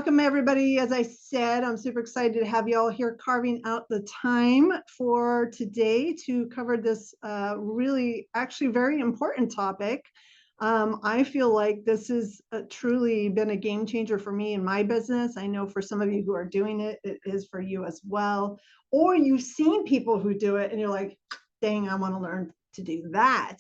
Welcome everybody. As I said, I'm super excited to have you all here carving out the time for today to cover this really actually very important topic. I feel like this has truly been a game changer for me in my business. I know for some of you who are doing it, it is for you as well. Or you've seen people who do it and you're like, dang, I want to learn to do that.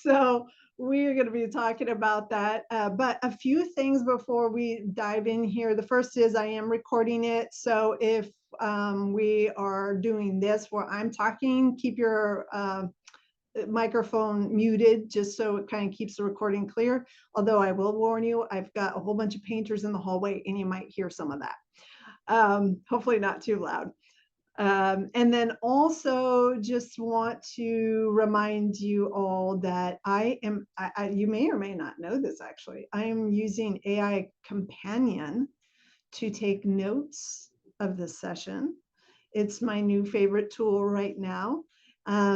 So we're going to be talking about that. But a few things before we dive in here. The first is I am recording it. So if we are doing this where I'm talking, keep your microphone muted just so it kind of keeps the recording clear. Although I will warn you, I've got a whole bunch of painters in the hallway and you might hear some of that. Hopefully not too loud. And then also just want to remind you all that you may or may not know this actually, I am using AI Companion to take notes of this session. It's my new favorite tool right now.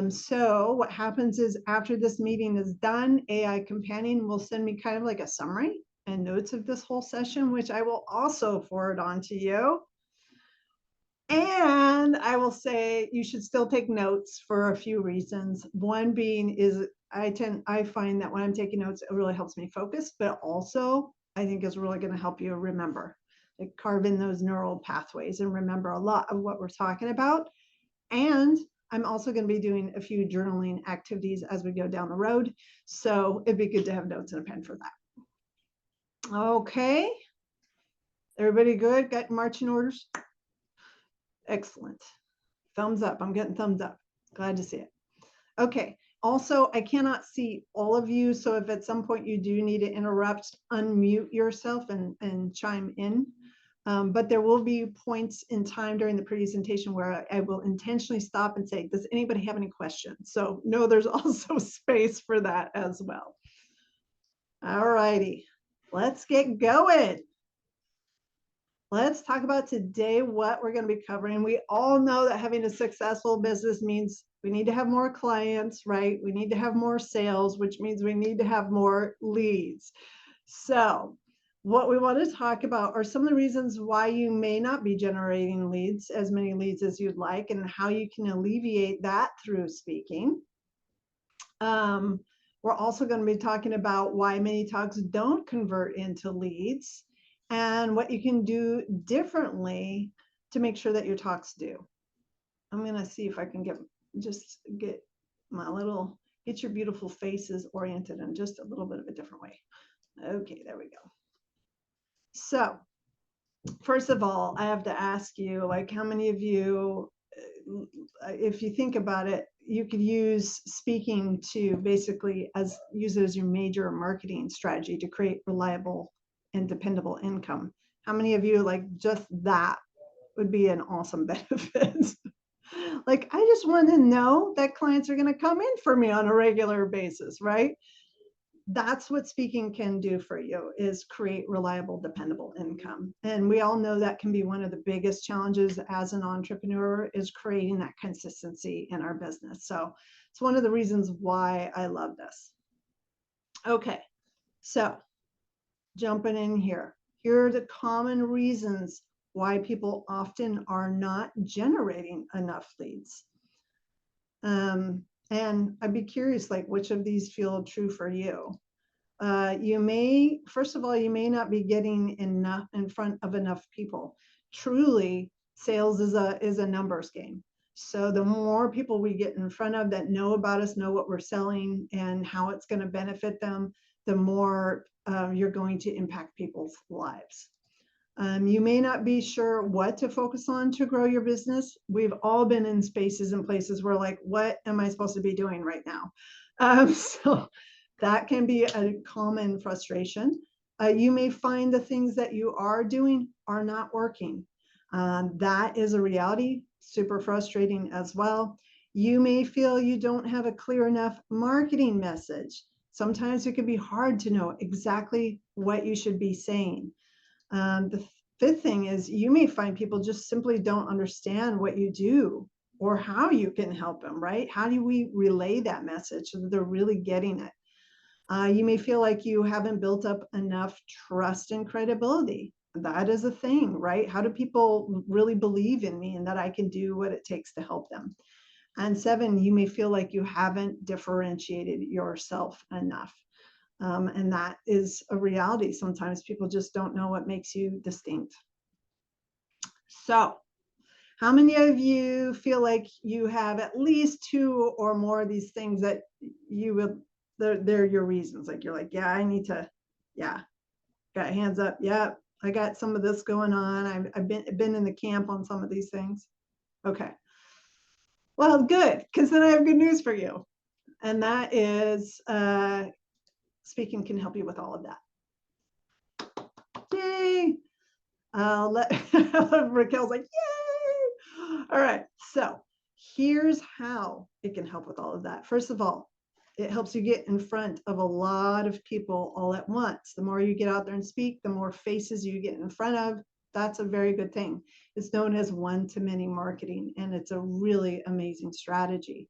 So what happens is after this meeting is done, AI Companion will send me kind of like a summary and notes of this whole session, which I will also forward on to you. And I will say you should still take notes for a few reasons. One being is I find that when I'm taking notes, it really helps me focus, but also I think is really going to help you remember, like carve in those neural pathways and remember a lot of what we're talking about. And I'm also going to be doing a few journaling activities as we go down the road. So it'd be good to have notes and a pen for that. Okay. Everybody good? Got marching orders? Excellent. Thumbs up. I'm getting thumbs up. Glad to see it. Okay. Also, I cannot see all of you. So if at some point you do need to interrupt, unmute yourself and chime in. But there will be points in time during the presentation where I will intentionally stop and say, does anybody have any questions? So no, there's also space for that as well. All righty. Let's get going. Let's talk about today what we're going to be covering. We all know that having a successful business means we need to have more clients, right? We need to have more sales, which means we need to have more leads. So what we want to talk about are some of the reasons why you may not be generating leads, as many leads as you'd like, and how you can alleviate that through speaking. We're also going to be talking about why many talks don't convert into leads, and what you can do differently to make sure that your talks do. I'm going to see if I can get your beautiful faces oriented in just a little bit of a different way. Okay, there we go. So first of all, I have to ask you, like, how many of you, if you think about it, you could use speaking to basically use it as your major marketing strategy to create reliable and dependable income. How many of you like just that would be an awesome benefit? Like, I just want to know that clients are going to come in for me on a regular basis, right? That's what speaking can do for you, is create reliable, dependable income. And we all know that can be one of the biggest challenges as an entrepreneur, is creating that consistency in our business. So it's one of the reasons why I love this. Okay, so jumping in here. Here are the common reasons why people often are not generating enough leads. And I'd be curious, like, which of these feel true for you? First of all, you may not be getting enough in front of enough people. Truly, sales is a numbers game. So the more people we get in front of that know about us, know what we're selling and how it's going to benefit them, the more you're going to impact people's lives. You may not be sure what to focus on to grow your business. We've all been in spaces and places where, like, what am I supposed to be doing right now? So that can be a common frustration. You may find the things that you are doing are not working. That is a reality, super frustrating as well. You may feel you don't have a clear enough marketing message. Sometimes it can be hard to know exactly what you should be saying. The fifth thing is you may find people just simply don't understand what you do or how you can help them, right? How do we relay that message so that they're really getting it? You may feel like you haven't built up enough trust and credibility. that is a thing, right? How do people really believe in me and that I can do what it takes to help them? And 7, you may feel like you haven't differentiated yourself enough. And that is a reality. Sometimes people just don't know what makes you distinct. So, how many of you feel like you have at least 2 or more of these things that you would, they're your reasons? Like you're like, yeah, I need to, yeah, got hands up. Yeah, I got some of this going on. I've been in the camp on some of these things. Okay. Well, good, because then I have good news for you. And that is speaking can help you with all of that. Yay. Raquel's like, yay. All right. So here's how it can help with all of that. First of all, it helps you get in front of a lot of people all at once. The more you get out there and speak, the more faces you get in front of. That's a very good thing. It's known as one-to-many marketing, and it's a really amazing strategy.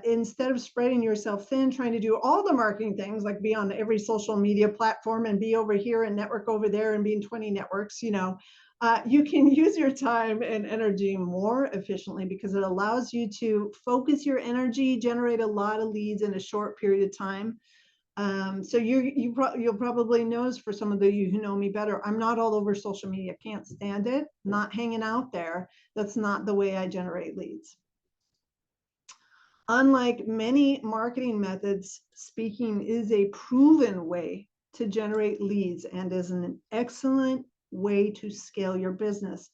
Instead of spreading yourself thin, trying to do all the marketing things, like be on every social media platform and be over here and network over there and be in 20 networks, you can use your time and energy more efficiently because it allows you to focus your energy, generate a lot of leads in a short period of time. So you'll probably notice, for some of you who know me better, I'm not all over social media. Can't stand it. Not hanging out there. That's not the way I generate leads. Unlike many marketing methods, speaking is a proven way to generate leads and is an excellent way to scale your business.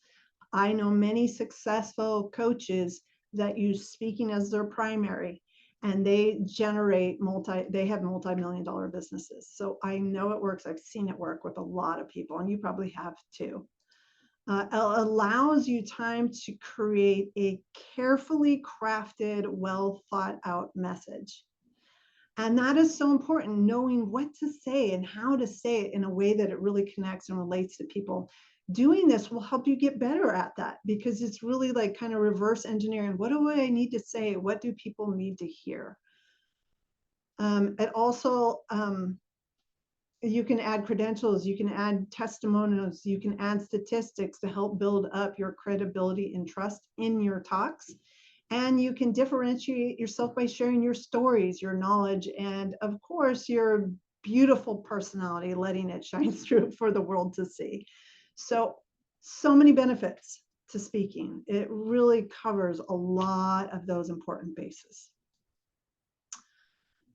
I know many successful coaches that use speaking as their primary, and they have multi-million-dollar businesses. So I know it works. I've seen it work with a lot of people, and you probably have too. Allows you time to create a carefully crafted, well thought out message. And that is so important, knowing what to say and how to say it in a way that it really connects and relates to people. Doing this will help you get better at that, because it's really like kind of reverse engineering. What do I need to say? What do people need to hear? It also, you can add credentials, you can add testimonials, you can add statistics to help build up your credibility and trust in your talks. And you can differentiate yourself by sharing your stories, your knowledge, and of course, your beautiful personality, letting it shine through for the world to see. So many benefits to speaking. It really covers a lot of those important bases.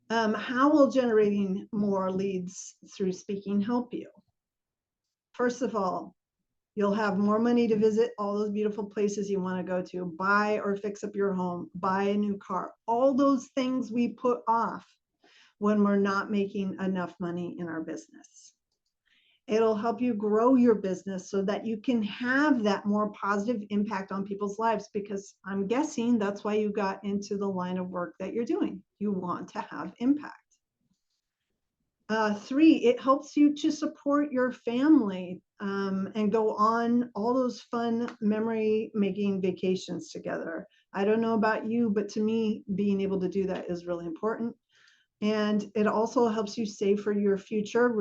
How will generating more leads through speaking help you? First of all, you'll have more money to visit all those beautiful places you want to go to, buy or fix up your home, buy a new car, all those things we put off when we're not making enough money in our business. It'll help you grow your business so that you can have that more positive impact on people's lives, because I'm guessing that's why you got into the line of work that you're doing. You want to have impact. 3, it helps you to support your family and go on all those fun memory-making vacations together. I don't know about you, but to me, being able to do that is really important. And it also helps you save for your future.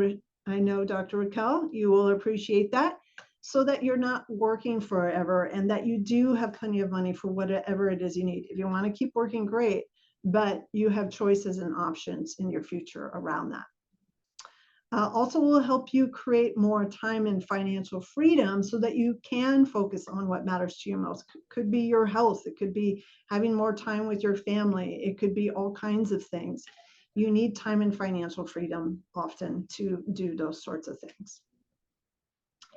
I know, Dr. Raquel, you will appreciate that, so that you're not working forever and that you do have plenty of money for whatever it is you need. If you want to keep working, great, but you have choices and options in your future around that. Also will help you create more time and financial freedom so that you can focus on what matters to you most. Could be your health. It could be having more time with your family. It could be all kinds of things. You need time and financial freedom often to do those sorts of things.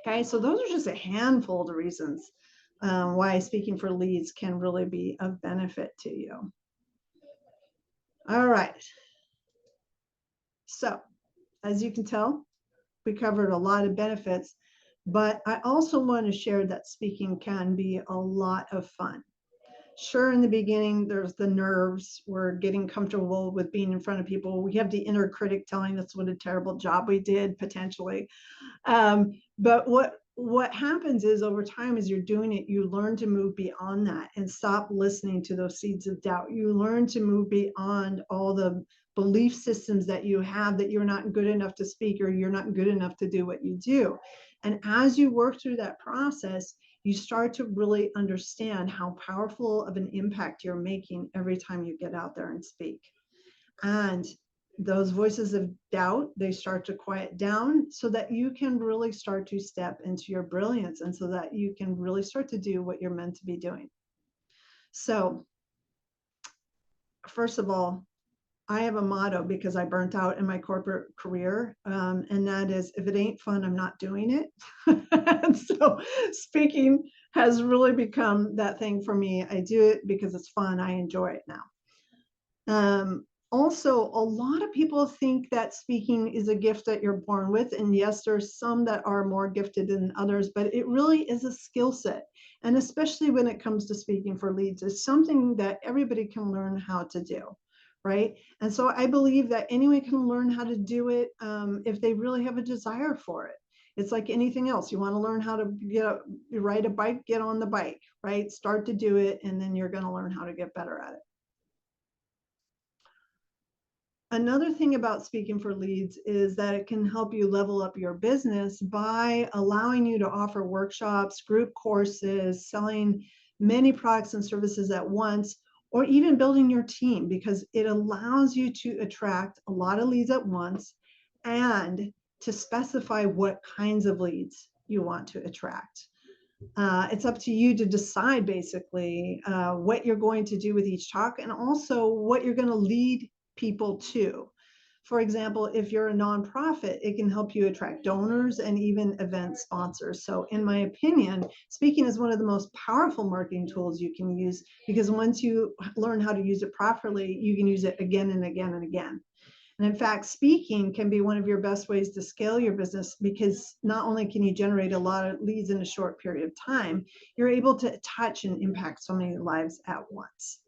Okay, so those are just a handful of the reasons why speaking for leads can really be of benefit to you. All right. So, as you can tell, we covered a lot of benefits, but I also want to share that speaking can be a lot of fun. Sure, in the beginning, there's the nerves. We're getting comfortable with being in front of people. We have the inner critic telling us what a terrible job we did, potentially. But what happens is, over time, as you're doing it, you learn to move beyond that and stop listening to those seeds of doubt. You learn to move beyond all the belief systems that you have, that you're not good enough to speak or you're not good enough to do what you do. And as you work through that process, you start to really understand how powerful of an impact you're making every time you get out there and speak. And those voices of doubt, they start to quiet down so that you can really start to step into your brilliance, and so that you can really start to do what you're meant to be doing. So first of all, I have a motto because I burnt out in my corporate career, and that is, if it ain't fun, I'm not doing it. And so speaking has really become that thing for me. I do it because it's fun. I enjoy it now. Also, a lot of people think that speaking is a gift that you're born with. And yes, there's some that are more gifted than others, but it really is a skill set. And especially when it comes to speaking for leads, it's something that everybody can learn how to do, right? And so I believe that anyone can learn how to do it if they really have a desire for it. It's like anything else. You want to learn how to ride a bike, get on the bike, right? Start to do it, and then you're going to learn how to get better at it. Another thing about speaking for leads is that it can help you level up your business by allowing you to offer workshops, group courses, selling many products and services at once, or even building your team, because it allows you to attract a lot of leads at once and to specify what kinds of leads you want to attract. It's up to you to decide basically what you're going to do with each talk, and also what you're going to lead people to. For example, if you're a nonprofit, it can help you attract donors and even event sponsors. So in my opinion, speaking is one of the most powerful marketing tools you can use, because once you learn how to use it properly, you can use it again and again and again. And in fact, speaking can be one of your best ways to scale your business, because not only can you generate a lot of leads in a short period of time, you're able to touch and impact so many lives at once.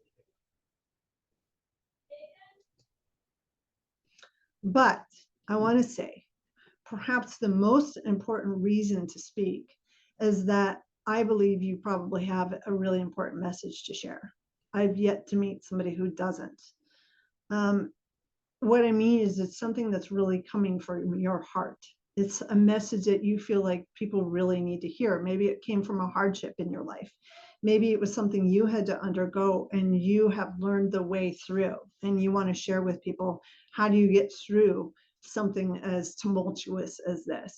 But I want to say, perhaps the most important reason to speak is that I believe you probably have a really important message to share. I've yet to meet somebody who doesn't. What I mean is, it's something that's really coming from your heart. It's a message that you feel like people really need to hear. Maybe it came from a hardship in your life. Maybe it was something you had to undergo and you have learned the way through, and you want to share with people, how do you get through something as tumultuous as this?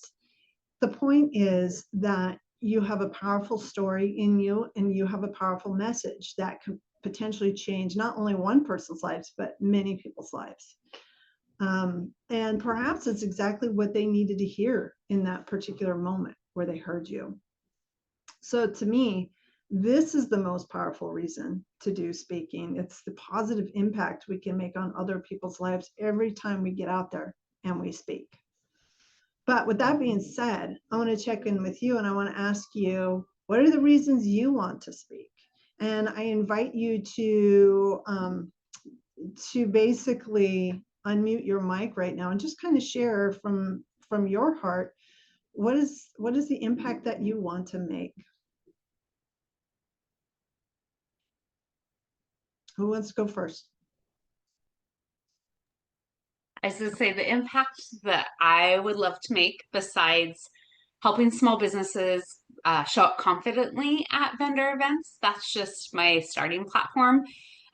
The point is that you have a powerful story in you, and you have a powerful message that could potentially change not only one person's lives, but many people's lives. And perhaps it's exactly what they needed to hear in that particular moment where they heard you. So to me, this is the most powerful reason to do speaking. It's the positive impact we can make on other people's lives every time we get out there and we speak. But with that being said, I want to check in with you, and I want to ask you, what are the reasons you want to speak? And I invite you to basically unmute your mic right now and just kind of share from your heart, what is the impact that you want to make? Who wants to go first? I was going to say, the impact that I would love to make, besides helping small businesses show up confidently at vendor events, that's just my starting platform.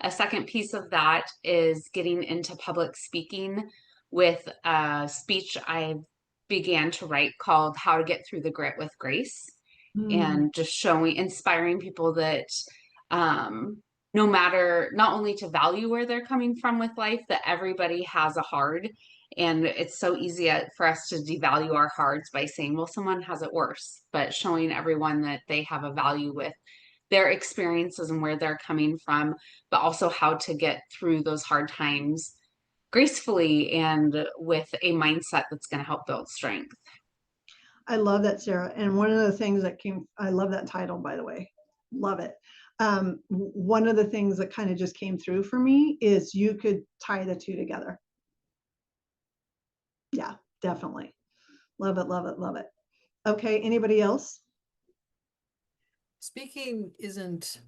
A second piece of that is getting into public speaking with a speech I began to write called How to Get Through the Grit with Grace, and just inspiring people that no matter, not only to value where they're coming from with life, that everybody has a hard, and it's so easy for us to devalue our hards by saying, well, someone has it worse, but showing everyone that they have a value with their experiences and where they're coming from, but also how to get through those hard times gracefully and with a mindset that's going to help build strength. I love that, Sarah. And one of the things that I love that title, by the way, love it. One of the things that kind of just came through for me is you could tie the two together. Yeah, definitely. Love it, love it, love it. Okay, anybody else? Speaking isn't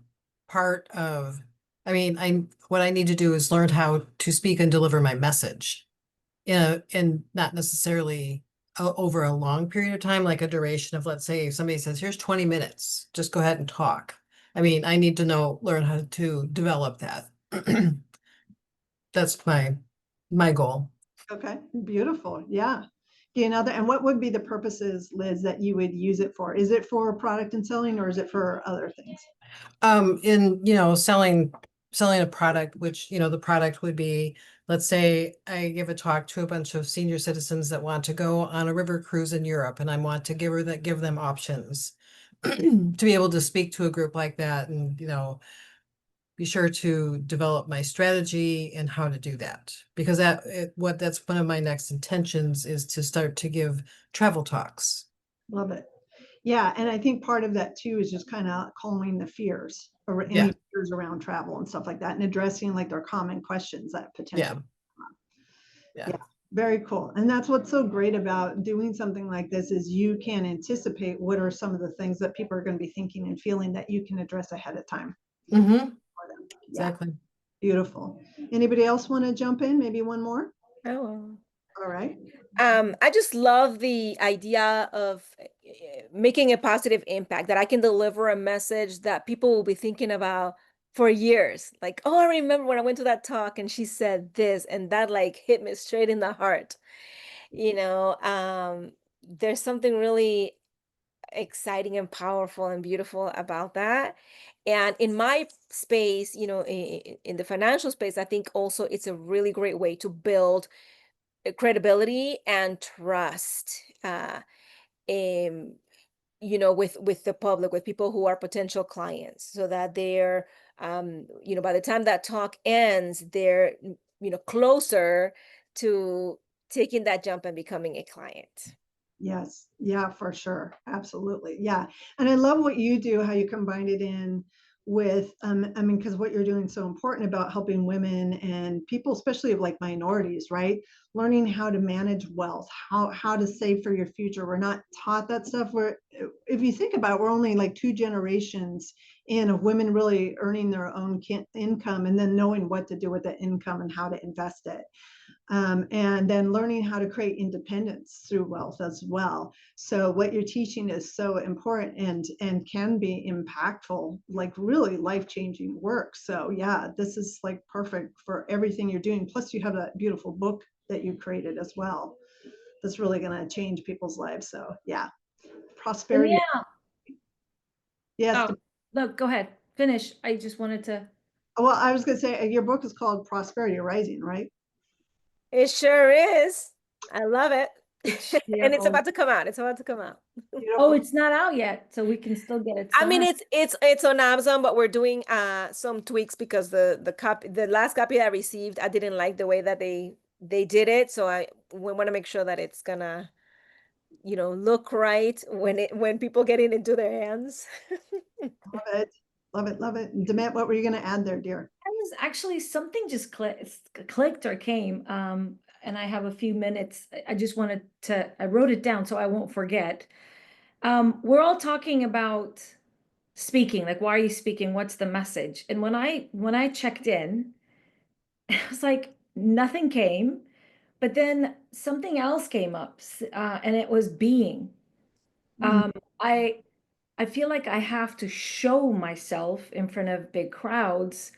part of, what I need to do is learn how to speak and deliver my message. And not necessarily over a long period of time, like a duration of, let's say, if somebody says, here's 20 minutes, just go ahead and talk. I mean, I need to learn how to develop that. That's my goal. Okay, beautiful. Yeah. And what would be the purposes, Liz, that you would use it for? Is it for product and selling, or is it for other things? In, selling a product, which, the product would be, let's say I give a talk to a bunch of senior citizens that want to go on a river cruise in Europe, and I want to give them options to be able to speak to a group like that, and, be sure to develop my strategy and how to do that, because that's one of my next intentions, is to start to give travel talks. Love it. Yeah, and I think part of that too is just kind of calming the fears, or Yeah. any fears around travel and stuff like that, and addressing like their common questions that potentially. Yeah. Very cool. And that's what's so great about doing something like this, is you can anticipate what are some of the things that people are going to be thinking and feeling that you can address ahead of time. Mm-hmm. Yeah, Exactly. beautiful. Anybody else want to jump in? Maybe one more? Oh. All right. I just love the idea of making a positive impact, that I can deliver a message that people will be thinking about for years. Like, oh, I remember when I went to that talk and she said this, and that like hit me straight in the heart. There's something really exciting and powerful and beautiful about that. And in my space, in the financial space, I think also it's a really great way to build credibility and trust, um, with the public, with people who are potential clients, so that they're, by the time that talk ends, they're, closer to taking that jump and becoming a client. Yes. Yeah, for sure. Absolutely. Yeah. And I love what you do, how you combine it in with, I mean, because what you're doing is so important about helping women and people, especially of like minorities, right? Learning how to manage wealth, how to save for your future. We're not taught that stuff. If you think about it, we're only like 2 generations in of women really earning their own income, and then knowing what to do with that income and how to invest it. And then learning how to create independence through wealth as well. So what you're teaching is so important, and can be impactful, like really life-changing work. So yeah, this is like perfect for everything you're doing. Plus you have that beautiful book that you created as well, that's really going to change people's lives. So yeah, prosperity. Yeah. Yes. Oh, look, go ahead. Finish. I just wanted to. Well, I was going to say, your book is called Prosperity Rising, right? It sure is. I love it. And it's Beautiful. about to come out. It's about to come out. Oh, it's not out yet, so we can still get it I mean, signed. it's on Amazon, but we're doing some tweaks, because the last copy I received, I didn't like the way that they did it. So we want to make sure that it's gonna, look right when people get it into their hands. Love it. Love it. Love it. Demet, what were you going to add there, dear? I was actually, something just clicked or came, and I have a few minutes. I just wanted to, I wrote it down so I won't forget. We're all talking about speaking, like, why are you speaking? What's the message? And when I checked in, I was like, nothing came, but then something else came up, and it was being. Mm. I I feel like I have to show myself in front of big crowds,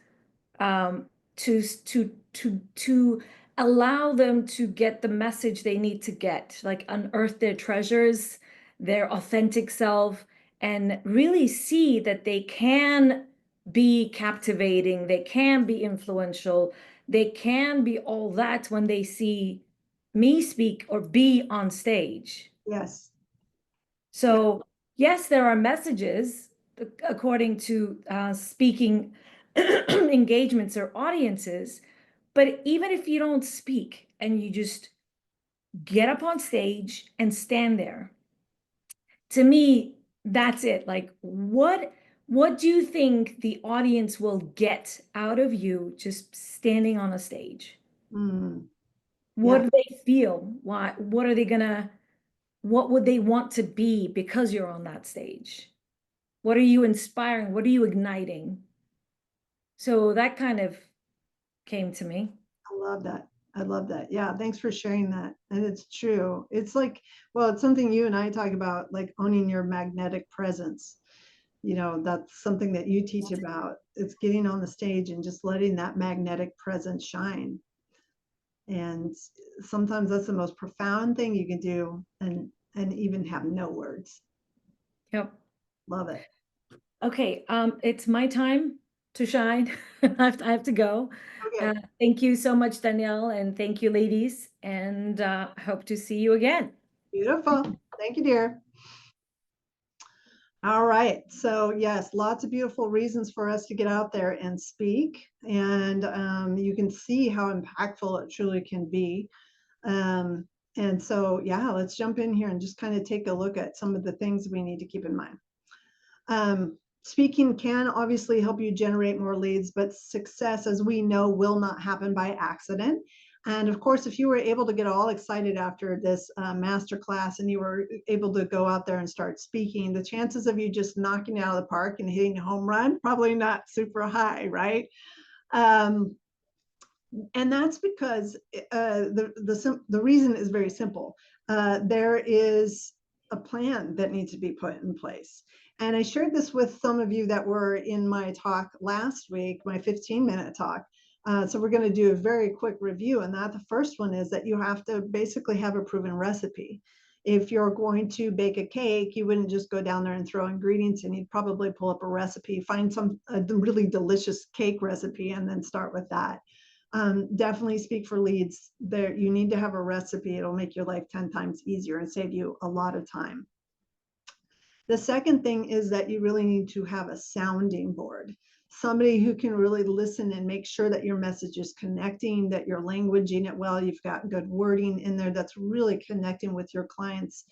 um, to allow them to get the message they need to get, like unearth their treasures, their authentic self, and really see that they can be captivating, they can be influential, they can be all that when they see me speak or be on stage. Yes. So, yes, there are messages according to speaking engagements or audiences, but even if you don't speak and you just get up on stage and stand there, to me, that's it. Like, what do you think the audience will get out of you just standing on a stage? Mm. What Yeah. do they feel? What are they gonna, what would they want to be because you're on that stage? What are you inspiring? What are you igniting? So that kind of came to me. I love that. I love that. Yeah, thanks for sharing that. And it's true. It's like, well, it's something you and I talk about, like owning your magnetic presence. You know, that's something that you teach about. It's getting on the stage and just letting that magnetic presence shine. And sometimes that's the most profound thing you can do, and even have no words. Yep. Love it. Okay, it's my time to shine. I have to go. Okay, Thank you so much, Danielle, and thank you, ladies, and hope to see you again. beautiful. Thank you, dear. All right. So yes, lots of beautiful reasons for us to get out there and speak. And you can see how impactful it truly can be. And so, yeah, let's jump in here and just kind of take a look at some of the things we need to keep in mind. Speaking can obviously help you generate more leads, but success, as we know, will not happen by accident. And of course, if you were able to get all excited after this masterclass and you were able to go out there and start speaking, the chances of you just knocking it out of the park and hitting a home run, probably not super high, right? And that's because the reason is very simple. There is a plan that needs to be put in place. And I shared this with some of you that were in my talk last week, my 15-minute talk. So we're going to do a very quick review. And that the first one is that you have to basically have a proven recipe. If you're going to bake a cake, you wouldn't just go down there and throw ingredients in. You'd probably pull up a recipe, find a really delicious cake recipe, and then start with that. Definitely speak for leads. There, you need to have a recipe. It'll make your life 10 times easier and save you a lot of time. The second thing is that you really need to have a sounding board, somebody who can really listen and make sure that your message is connecting, that you're languaging it well, you've got good wording in there that's really connecting with your clients'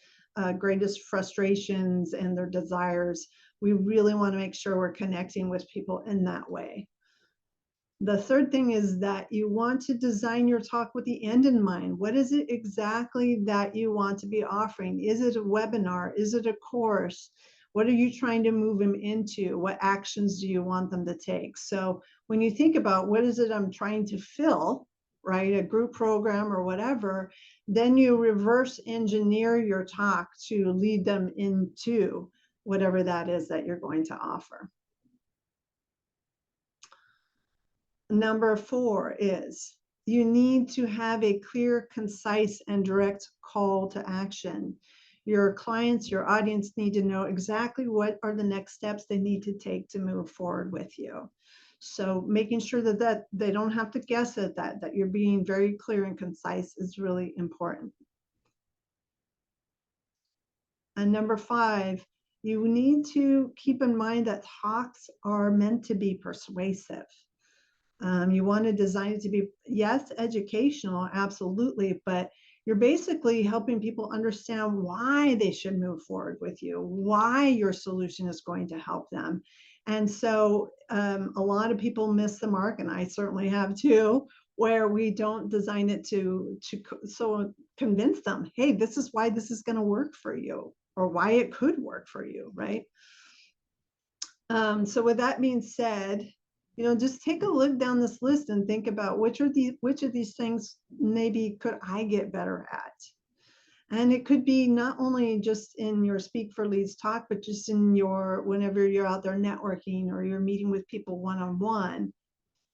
greatest frustrations and their desires. We really want to make sure we're connecting with people in that way. The third thing is that you want to design your talk with the end in mind. What is it exactly that you want to be offering? Is it a webinar? Is it a course? What are you trying to move them into? What actions do you want them to take? So when you think about what is it I'm trying to fill, right, a group program or whatever, then you reverse engineer your talk to lead them into whatever that is that you're going to offer. Number 4 is you need to have a clear, concise, and direct call to action. Your clients, your audience need to know exactly what are the next steps they need to take to move forward with you. So making sure that they don't have to guess at that you're being very clear and concise is really important. And number 5, you need to keep in mind that talks are meant to be persuasive. You want to design it to be, yes, educational, absolutely, but you're basically helping people understand why they should move forward with you, why your solution is going to help them. And so a lot of people miss the mark, and I certainly have too, where we don't design it to so convince them, hey, this is why this is going to work for you, or why it could work for you, right? So with that being said, you know, just take a look down this list and think about which of these things maybe could I get better at? And it could be not only just in your Speak for Leads talk, but just in your, whenever you're out there networking or you're meeting with people one-on-one,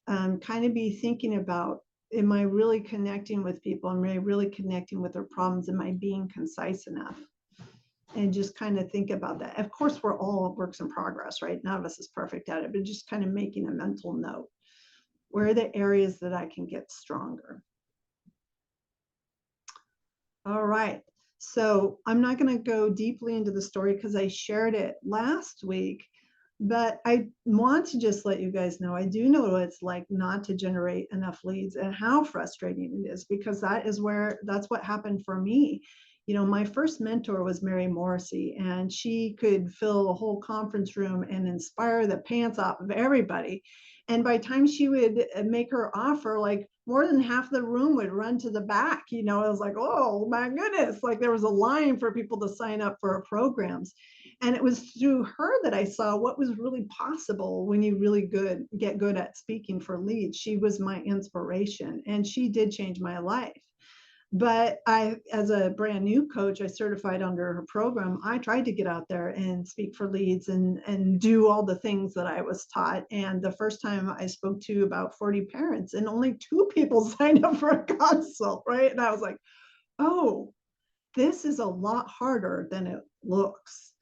kind of be thinking about, am I really connecting with people? Am I really connecting with their problems? Am I being concise enough? And just kind of think about that. Of course, we're all works in progress, right? None of us is perfect at it, but just kind of making a mental note. Where are the areas that I can get stronger? All right. So I'm not going to go deeply into the story because I shared it last week, but I want to just let you guys know, I do know what it's like not to generate enough leads and how frustrating it is, because that's what happened for me. You know, my first mentor was Mary Morrissey, and she could fill a whole conference room and inspire the pants off of everybody. And by the time she would make her offer, like more than half the room would run to the back. You know, I was like, oh my goodness, like there was a line for people to sign up for her programs. And it was through her that I saw what was really possible when you really get good at speaking for leads. She was my inspiration, and she did change my life. But as a brand new coach, I certified under her program. I tried to get out there and speak for leads and do all the things that I was taught. And the first time I spoke to about 40 parents, and only 2 people signed up for a consult, right? And I was like, oh, this is a lot harder than it looks.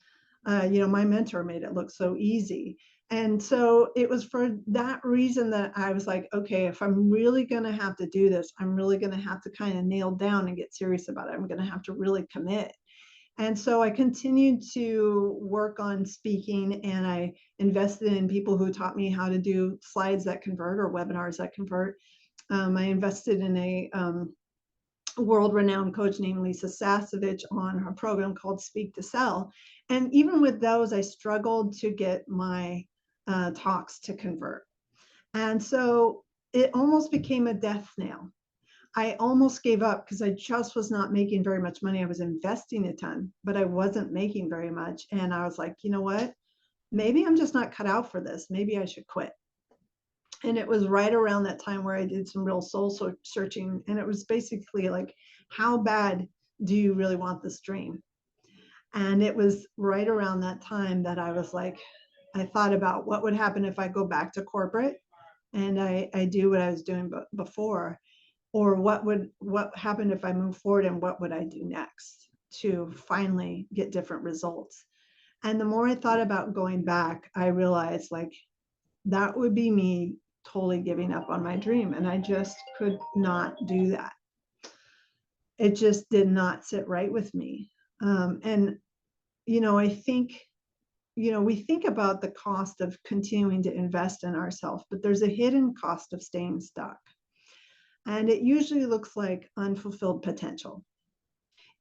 My mentor made it look so easy. And so it was for that reason that I was like, okay, if I'm really going to have to do this, I'm really going to have to kind of nail down and get serious about it. I'm going to have to really commit. And so I continued to work on speaking, and I invested in people who taught me how to do slides that convert or webinars that convert. I invested in a world-renowned coach named Lisa Sasevich on her program called Speak to Sell. And even with those, I struggled to get my talks to convert. And so it almost became a death nail. I almost gave up because I just was not making very much money. I was investing a ton, but I wasn't making very much. And I was like, you know what? Maybe I'm just not cut out for this. Maybe I should quit. And it was right around that time where I did some real soul searching. And it was basically like, how bad do you really want this dream? And it was right around that time that I was like, I thought about what would happen if I go back to corporate and I do what I was doing before, or what happened if I move forward, and what would I do next to finally get different results. And the more I thought about going back, I realized like that would be me totally giving up on my dream. And I just could not do that. It just did not sit right with me. And, I think, we think about the cost of continuing to invest in ourselves, but there's a hidden cost of staying stuck. And it usually looks like unfulfilled potential.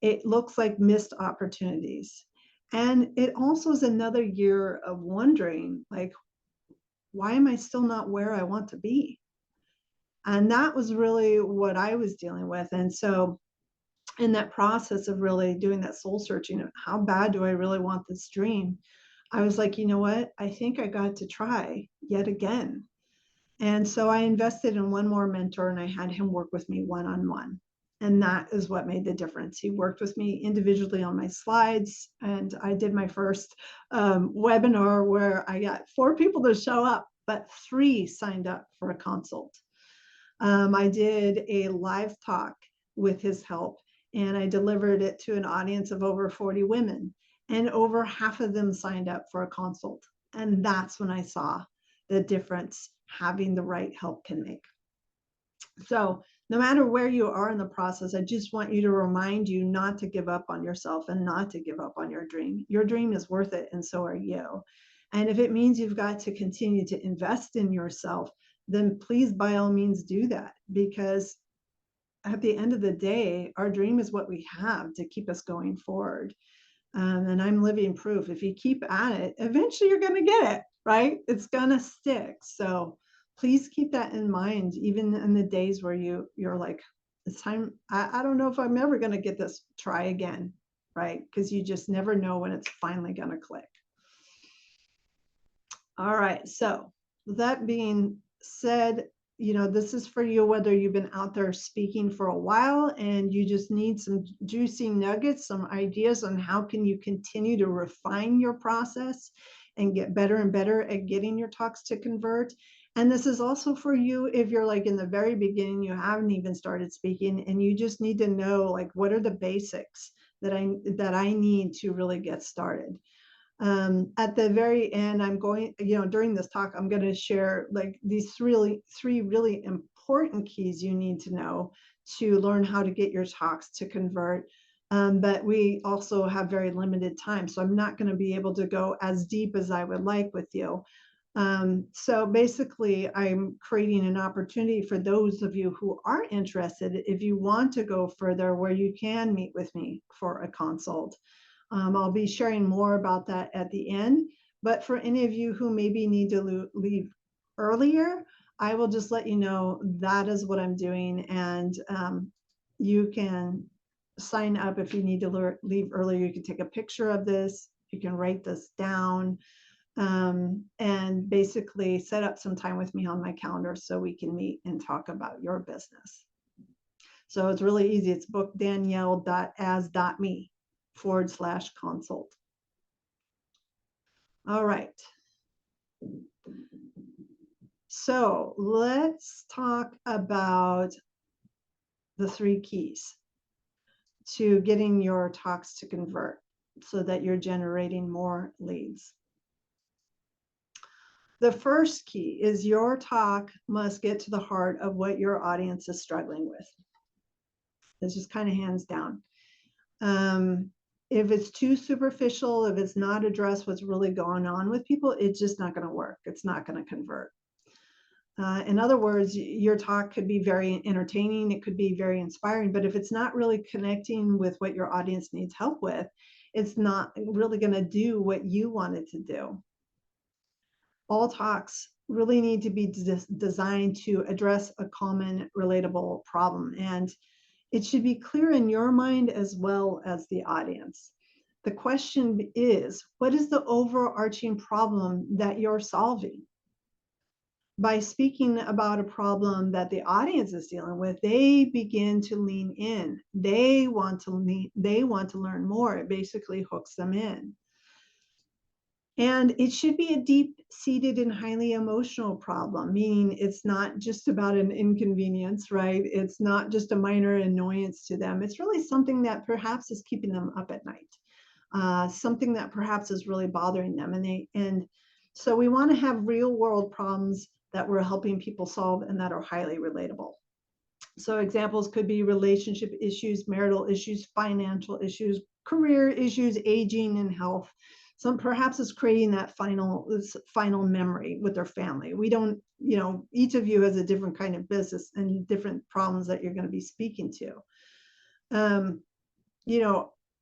It looks like missed opportunities. And it also is another year of wondering, like, why am I still not where I want to be? And that was really what I was dealing with. And so in that process of really doing that soul searching of how bad do I really want this dream, I was like, you know what? I think I got to try yet again. And so I invested in one more mentor, and I had him work with me one-on-one. And that is what made the difference. He worked with me individually on my slides. And I did my first webinar where I got 4 people to show up, but 3 signed up for a consult. I did a live talk with his help, and I delivered it to an audience of over 40 women, and over half of them signed up for a consult. And that's when I saw the difference having the right help can make. So no matter where you are in the process, I just want you to remind you not to give up on yourself and not to give up on your dream. Your dream is worth it, and so are you. And if it means you've got to continue to invest in yourself, then please, by all means, do that, because at the end of the day, our dream is what we have to keep us going forward. And I'm living proof. If you keep at it, eventually you're going to get it, right? It's going to stick. So please keep that in mind, even in the days where you're like, it's time. I don't know if I'm ever going to get this. Try again, right? Because you just never know when it's finally going to click. All right. So that being said, this is for you, whether you've been out there speaking for a while and you just need some juicy nuggets, some ideas on how can you continue to refine your process and get better and better at getting your talks to convert. And this is also for you if you're like in the very beginning, you haven't even started speaking, and you just need to know, like, what are the basics that I need to really get started. At the very end, I'm going, during this talk, I'm going to share like these three really important keys you need to know to learn how to get your talks to convert. But we also have very limited time, so I'm not going to be able to go as deep as I would like with you. So basically, I'm creating an opportunity for those of you who are interested, if you want to go further, where you can meet with me for a consult. I'll be sharing more about that at the end, but for any of you who maybe need to leave earlier, I will just let you know that is what I'm doing, and you can sign up if you need to leave earlier. You can take a picture of this, You can write this down, and basically set up some time with me on my calendar so we can meet and talk about your business. So it's really easy. It's book danielle.as.me/consult. All right. So let's talk about the 3 keys to getting your talks to convert so that you're generating more leads. The first key is your talk must get to the heart of what your audience is struggling with. It's just kind of hands down. If it's too superficial, if it's not addressed what's really going on with people, it's just not going to work. It's not going to convert. In other words, your talk could be very entertaining, it could be very inspiring, but if it's not really connecting with what your audience needs help with, it's not really going to do what you want it to do. All talks really need to be designed to address a common relatable problem, and it should be clear in your mind as well as the audience. The question is, what is the overarching problem that you're solving? By speaking about a problem that the audience is dealing with, they begin to lean in. They want to learn more. It basically hooks them in. And it should be a deep-seated and highly emotional problem, meaning it's not just about an inconvenience, right? It's not just a minor annoyance to them. It's really something that perhaps is keeping them up at night, something that perhaps is really bothering them. And so we want to have real-world problems that we're helping people solve and that are highly relatable. So examples could be relationship issues, marital issues, financial issues, career issues, aging and health. Some perhaps it's creating that final memory with their family. We don't, each of you has a different kind of business and different problems that you're going to be speaking to.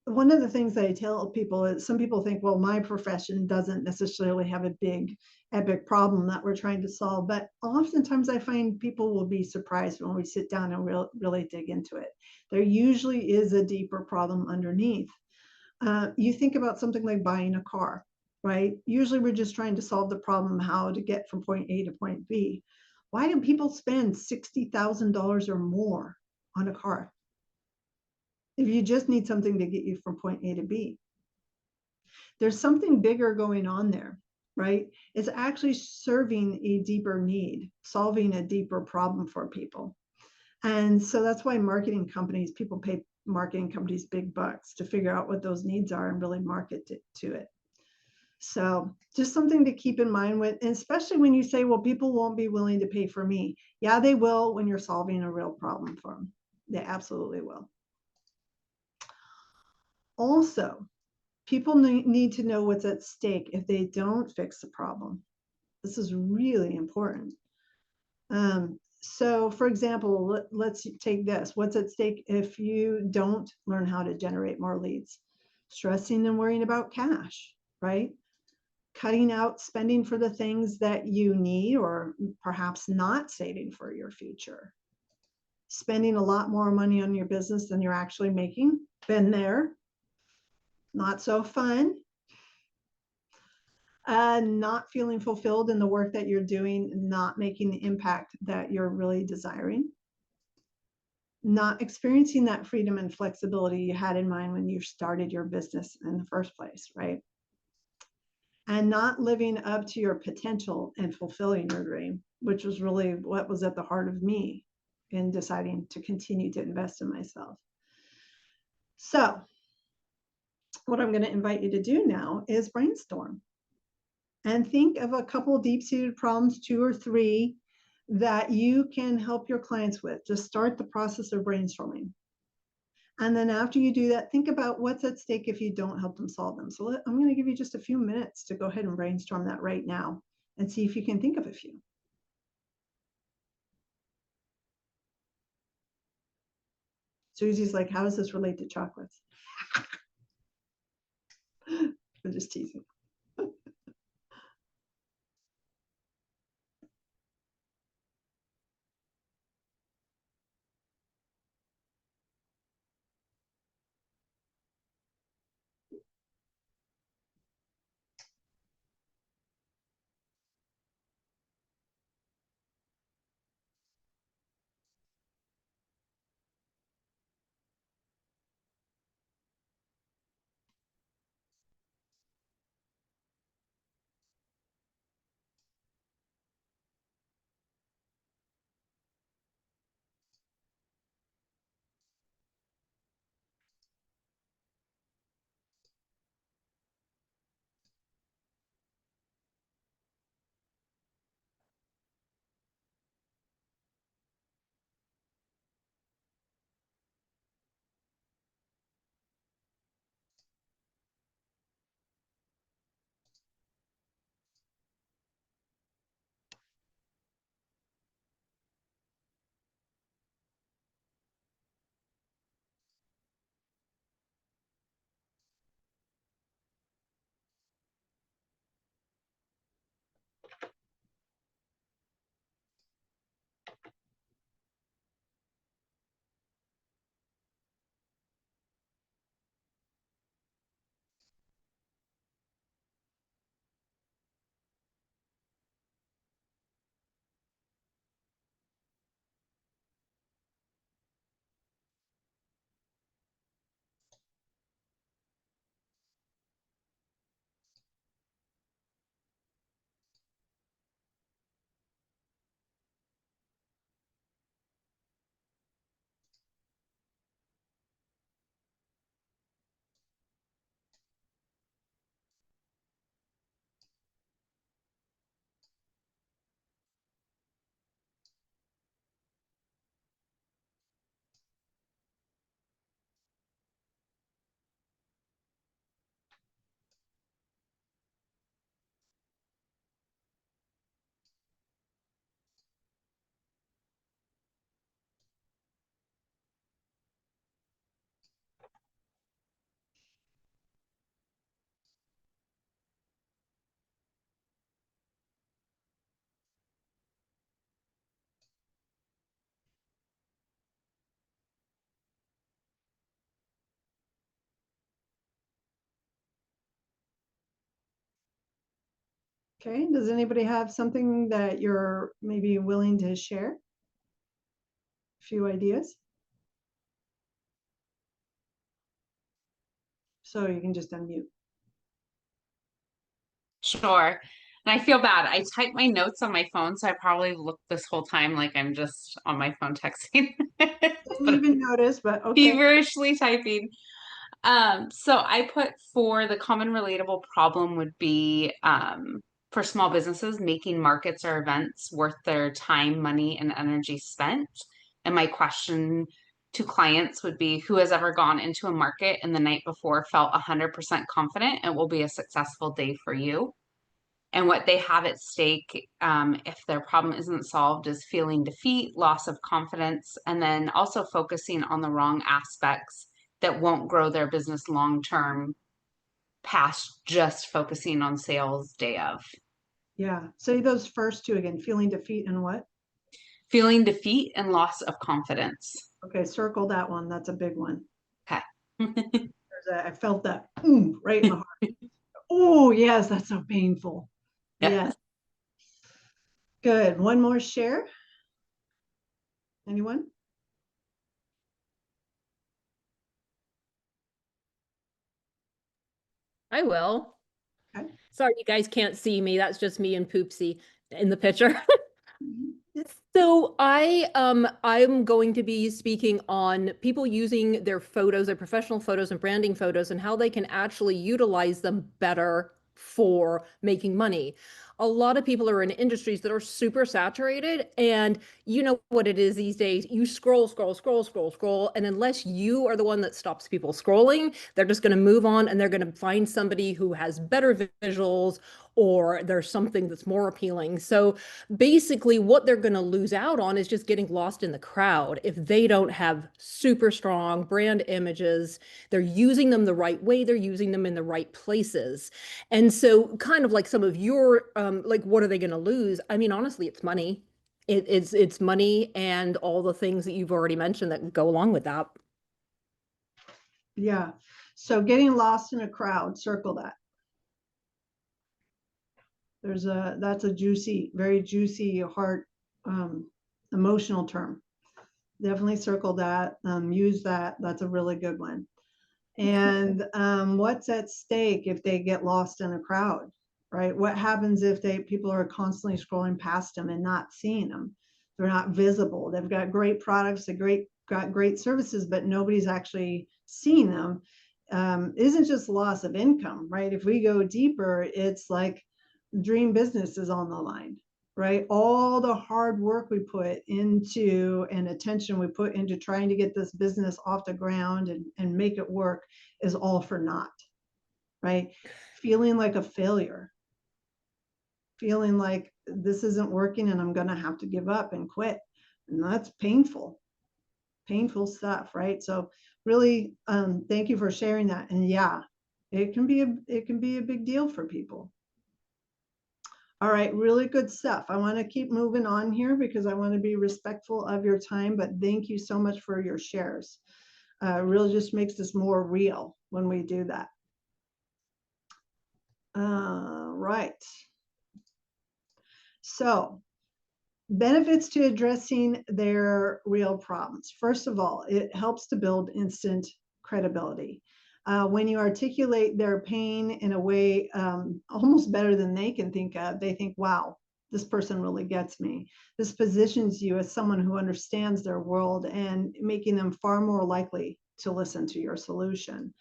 One of the things that I tell people is some people think, well, my profession doesn't necessarily have a big epic problem that we're trying to solve. But oftentimes I find people will be surprised when we sit down and really dig into it. There usually is a deeper problem underneath. You think about something like buying a car, right? Usually we're just trying to solve the problem, how to get from point A to point B. Why do people spend $60,000 or more on a car if you just need something to get you from point A to B? There's something bigger going on there, right? It's actually serving a deeper need, solving a deeper problem for people. And so that's why people pay marketing companies big bucks to figure out what those needs are and really market to it. So just something to keep in mind with, and especially when you say, well, people won't be willing to pay for me. Yeah, they will when you're solving a real problem for them. They absolutely will. Also, people need to know what's at stake if they don't fix the problem. This is really important. So for example, let's take this. What's at stake if you don't learn how to generate more leads? Stressing and worrying about cash, right? Cutting out spending for the things that you need, or perhaps not saving for your future. Spending a lot more money on your business than you're actually making. Been there. Not so fun. Not feeling fulfilled in the work that you're doing, not making the impact that you're really desiring, not experiencing that freedom and flexibility you had in mind when you started your business in the first place, right? And not living up to your potential and fulfilling your dream, which was really what was at the heart of me in deciding to continue to invest in myself. So what I'm going to invite you to do now is brainstorm. And think of a couple of deep-seated problems, 2 or 3, that you can help your clients with. Just start the process of brainstorming. And then after you do that, think about what's at stake if you don't help them solve them. So I'm going to give you just a few minutes to go ahead and brainstorm that right now and see if you can think of a few. Susie's like, how does this relate to chocolates? I'm just teasing. Okay, does anybody have something that you're maybe willing to share? A few ideas? So you can just unmute. Sure. And I feel bad. I type my notes on my phone, so I probably look this whole time like I'm just on my phone texting. Didn't But even notice, but okay. feverishly typing. So I put for the common relatable problem would be for small businesses making markets or events worth their time, money, and energy spent. And my question to clients would be, who has ever gone into a market and the night before felt 100% confident it will be a successful day for you? And what they have at stake, if their problem isn't solved, is feeling defeat, loss of confidence, and then also focusing on the wrong aspects that won't grow their business long term past just focusing on sales day of. Yeah. Say those first two again, feeling defeat and what? Feeling defeat and loss of confidence. Okay, circle that one. That's a big one. Okay. I felt that right in the heart. Oh, yes, that's so painful. Yeah. Yes. Good. One more share. Anyone? I will. Okay. Sorry, you guys can't see me. That's just me and Poopsie in the picture. So I'm going to be speaking on people using their photos, their professional photos and branding photos, and how they can actually utilize them better for making money. A lot of people are in industries that are super saturated, and you know what it is these days. You scroll, scroll, scroll, scroll, scroll, and unless you are the one that stops people scrolling, they're just going to move on and they're going to find somebody who has better visuals, or there's something that's more appealing. So basically what they're going to lose out on is just getting lost in the crowd if they don't have super strong brand images. They're using them the right way, they're using them in the right places. And so kind of like some of your like, what are they going to lose? I mean, honestly, it's money. It's money and all the things that you've already mentioned that go along with that. Yeah. So getting lost in a crowd, circle that. That's a juicy, very juicy heart, emotional term. Definitely circle that, use that. That's a really good one. And what's at stake if they get lost in a crowd, right? What happens if people are constantly scrolling past them and not seeing them? They're not visible. They've got great products, got great services, but nobody's actually seeing them. Isn't just loss of income, right? If we go deeper, it's like dream business is on the line, right? All the hard work we put into and attention we put into trying to get this business off the ground and make it work is all for naught, right? Feeling like a failure, feeling like this isn't working and I'm going to have to give up and quit. And that's painful, painful stuff, right? So really, thank you for sharing that. And yeah, it can be a big deal for people. All right, really good stuff. I want to keep moving on here because I want to be respectful of your time, but thank you so much for your shares. Really just makes this more real when we do that. Right. So, benefits to addressing their real problems. First of all, it helps to build instant credibility. When you articulate their pain in a way almost better than they can think of, they think, wow, this person really gets me. This positions you as someone who understands their world and making them far more likely to listen to your solution.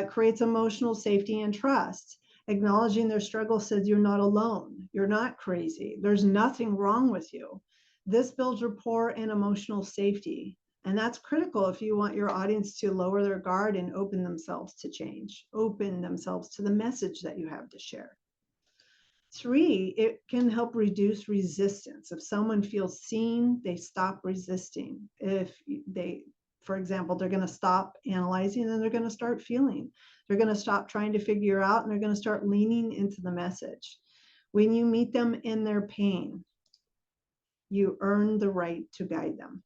Creates emotional safety and trust. Acknowledging their struggle says you're not alone. You're not crazy. There's nothing wrong with you. This builds rapport and emotional safety. And that's critical if you want your audience to lower their guard and open themselves to change, open themselves to the message that you have to share. 3, it can help reduce resistance. If someone feels seen, they stop resisting. If they, for example, they're going to stop analyzing and they're going to start feeling. They're going to stop trying to figure out and they're going to start leaning into the message. When you meet them in their pain, you earn the right to guide them.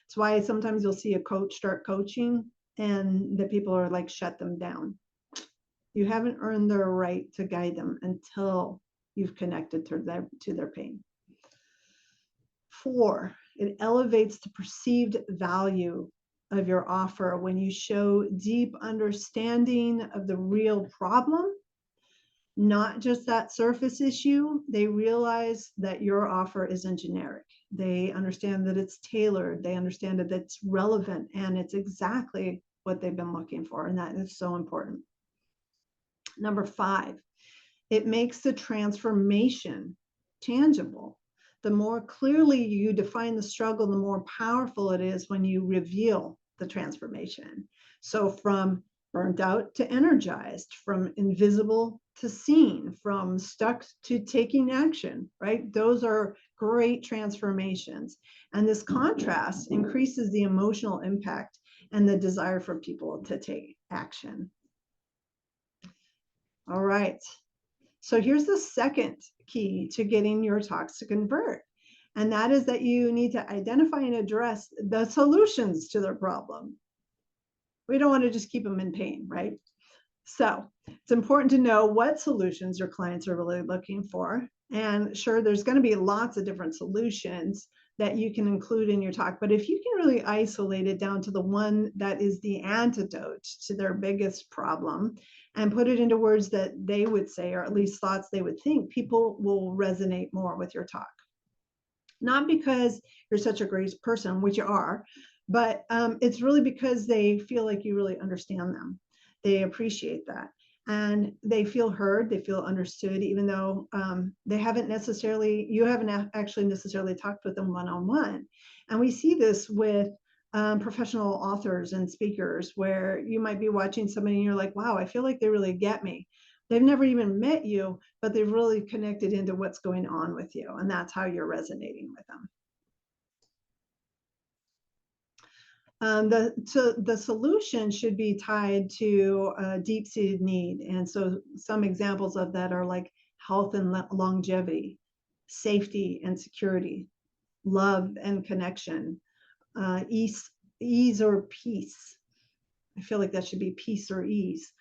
That's why sometimes you'll see a coach start coaching and the people are like, shut them down. You haven't earned their right to guide them until you've connected to their pain. 4, it elevates the perceived value of your offer when you show deep understanding of the real problem, not just that surface issue. They realize that your offer isn't generic. They understand that it's tailored. They understand that it's relevant and it's exactly what they've been looking for. And that is so important. Number 5, it makes the transformation tangible. The more clearly you define the struggle, the more powerful it is when you reveal the transformation. So from burnt out to energized, from invisible to seen, from stuck to taking action, right? Those are great transformations. And this contrast increases the emotional impact and the desire for people to take action. All right. So here's the second key to getting your talks to convert. And that is that you need to identify and address the solutions to their problem. We don't want to just keep them in pain, right? So it's important to know what solutions your clients are really looking for. And sure, there's going to be lots of different solutions that you can include in your talk. But if you can really isolate it down to the one that is the antidote to their biggest problem and put it into words that they would say, or at least thoughts they would think, people will resonate more with your talk. Not because you're such a great person, which you are, but it's really because they feel like you really understand them. They appreciate that. And they feel heard, they feel understood, even though you haven't actually necessarily talked with them one-on-one. And we see this with professional authors and speakers, where you might be watching somebody and you're like, wow, I feel like they really get me. They've never even met you, but they've really connected into what's going on with you. And that's how you're resonating with them. The solution should be tied to a deep-seated need. And so some examples of that are like health and longevity, safety and security, love and connection, ease or peace. I feel like that should be peace or ease.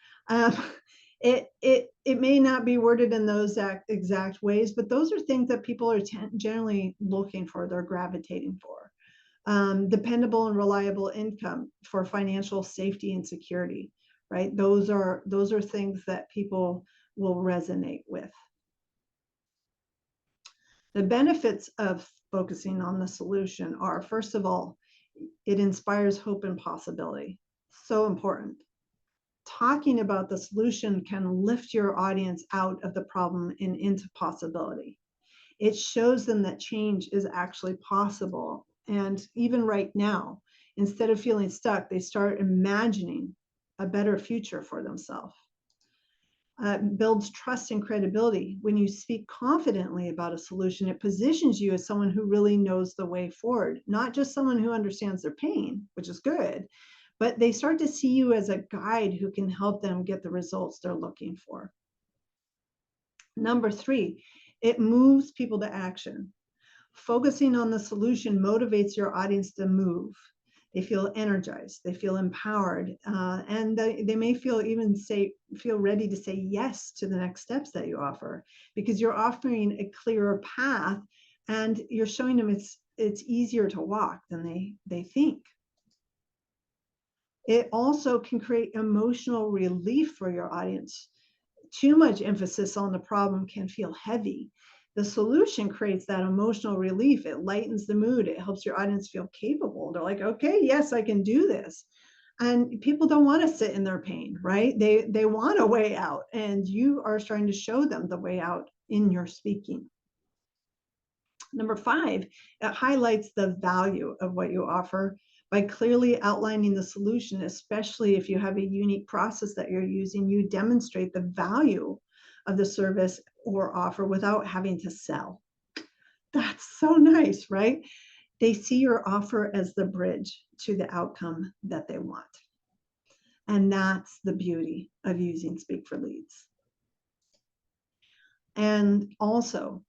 It may not be worded in those exact ways, but those are things that people are generally looking for, they're gravitating for. Dependable and reliable income for financial safety and security, right? Those are things that people will resonate with. The benefits of focusing on the solution are, first of all, it inspires hope and possibility. So important. Talking about the solution can lift your audience out of the problem and into possibility. It shows them that change is actually possible. And even right now, instead of feeling stuck, they start imagining a better future for themselves. Builds trust and credibility. When you speak confidently about a solution, it positions you as someone who really knows the way forward, not just someone who understands their pain, which is good, but they start to see you as a guide who can help them get the results they're looking for. Number 3, it moves people to action. Focusing on the solution motivates your audience to move. They feel energized, they feel empowered, and they may feel ready to say yes to the next steps that you offer, because you're offering a clearer path and you're showing them it's easier to walk than they think. It also can create emotional relief for your audience. Too much emphasis on the problem can feel heavy. The solution creates that emotional relief. It lightens the mood. It helps your audience feel capable. They're like, okay, yes, I can do this. And people don't want to sit in their pain, right? They want a way out, and you are starting to show them the way out in your speaking. Number 5, it highlights the value of what you offer by clearly outlining the solution, especially if you have a unique process that you're using. You demonstrate the value of the service or offer without having to sell. That's so nice, right? They see your offer as the bridge to the outcome that they want. And that's the beauty of using Speak for Leads. And also,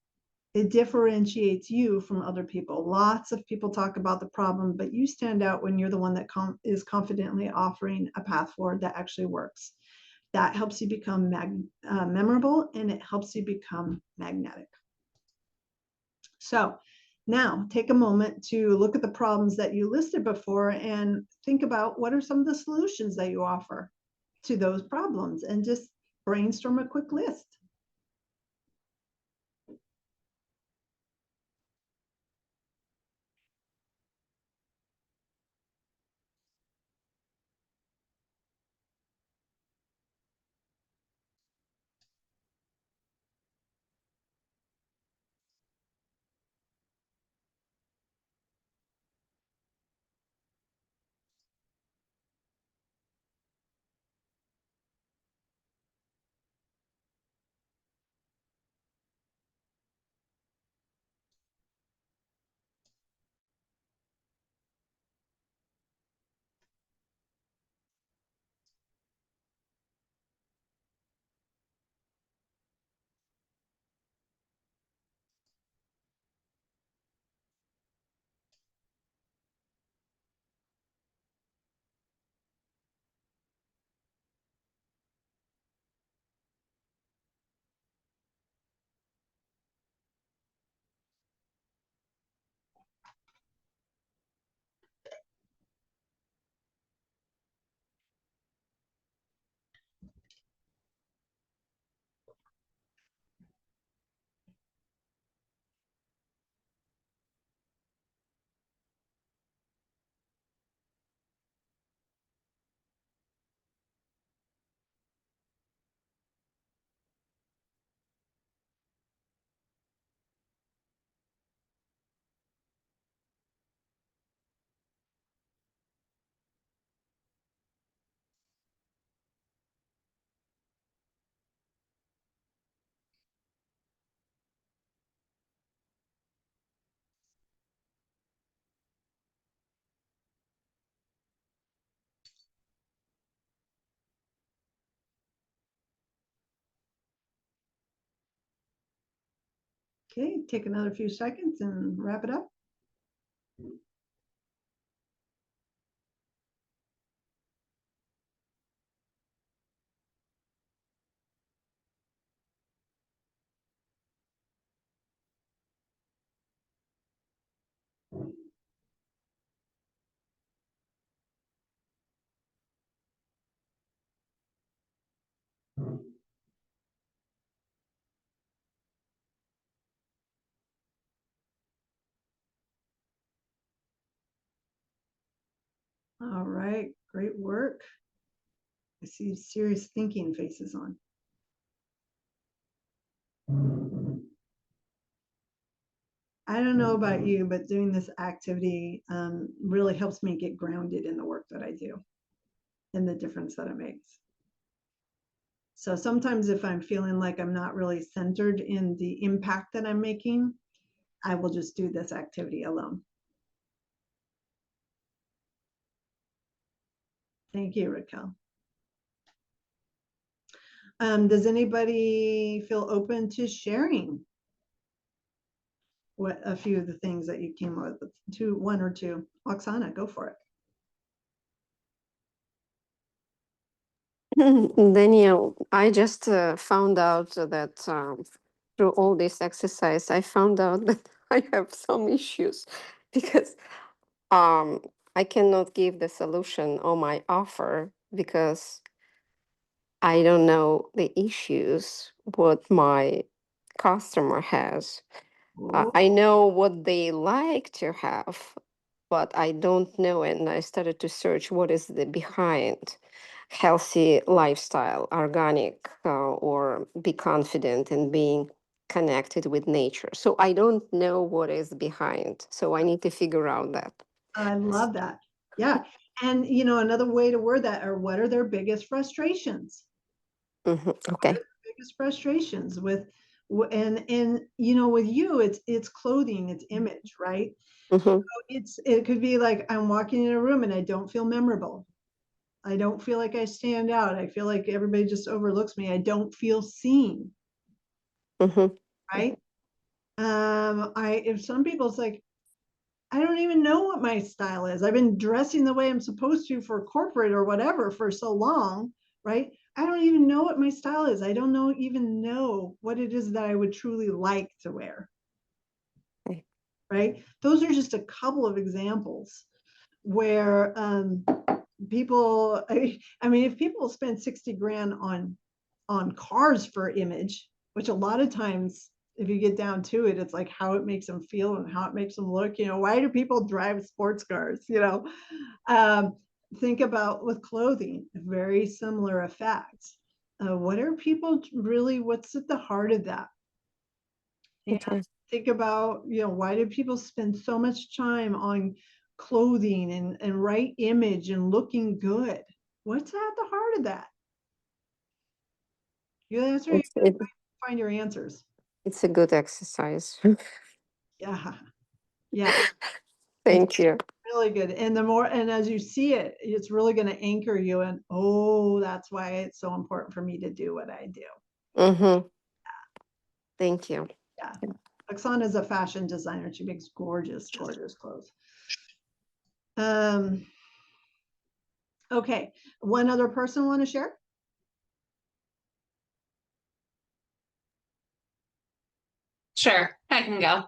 it differentiates you from other people. Lots of people talk about the problem, but you stand out when you're the one that is confidently offering a path forward that actually works. That helps you become memorable, and it helps you become magnetic. So now take a moment to look at the problems that you listed before and think about what are some of the solutions that you offer to those problems, and just brainstorm a quick list. Okay, take another few seconds and wrap it up. All right, great work. I see serious thinking faces on. I don't know about you, but doing this activity really helps me get grounded in the work that I do and the difference that it makes. So sometimes if I'm feeling like I'm not really centered in the impact that I'm making, I will just do this activity alone. Thank you, Raquel. Does anybody feel open to sharing what a few of the things that you came up with? One or two. Oksana, go for it. Danielle, I just found out that through all this exercise, I found out that I have some issues because I cannot give the solution on my offer because I don't know the issues what my customer has. I know what they like to have, but I don't know. And I started to search what is the behind healthy lifestyle, organic, or be confident in being connected with nature. So I don't know what is behind. So I need to figure out that. I love that. Yeah. And you know, another way to word that are what are their biggest frustrations? Okay. Biggest frustrations with and you know, with you it's clothing, it's image, right? So it could be like I'm walking in a room and I don't feel memorable. I don't feel like I stand out. I feel like everybody just overlooks me. I don't feel seen. Right? If some people, it's like, I don't even know what my style is. I've been dressing the way I'm supposed to for corporate or whatever for so long, right? I don't even know what my style is. I don't even know what it is that I would truly like to wear. Okay. Right? Those are just a couple of examples where people, I mean, if people spend 60 grand on cars for image, which a lot of times, if you get down to it, it's like how it makes them feel and how it makes them look. You know, why do people drive sports cars? You know, think about with clothing, very similar effects. What are people really, what's at the heart of that? And Okay. think about, you know, why do people spend so much time on clothing and right image and looking good? What's at the heart of that? You answer, you It's, it, find your answers. it's a good exercise. Yeah. Yeah. Thank you. Really good. And the more, and as you see it, it's really going to anchor you in, oh, that's why it's so important for me to do what I do. Mm-hmm. Thank you. Yeah. Oksana is a fashion designer. She makes gorgeous, gorgeous clothes. Okay. One other person want to share? Sure, I can go.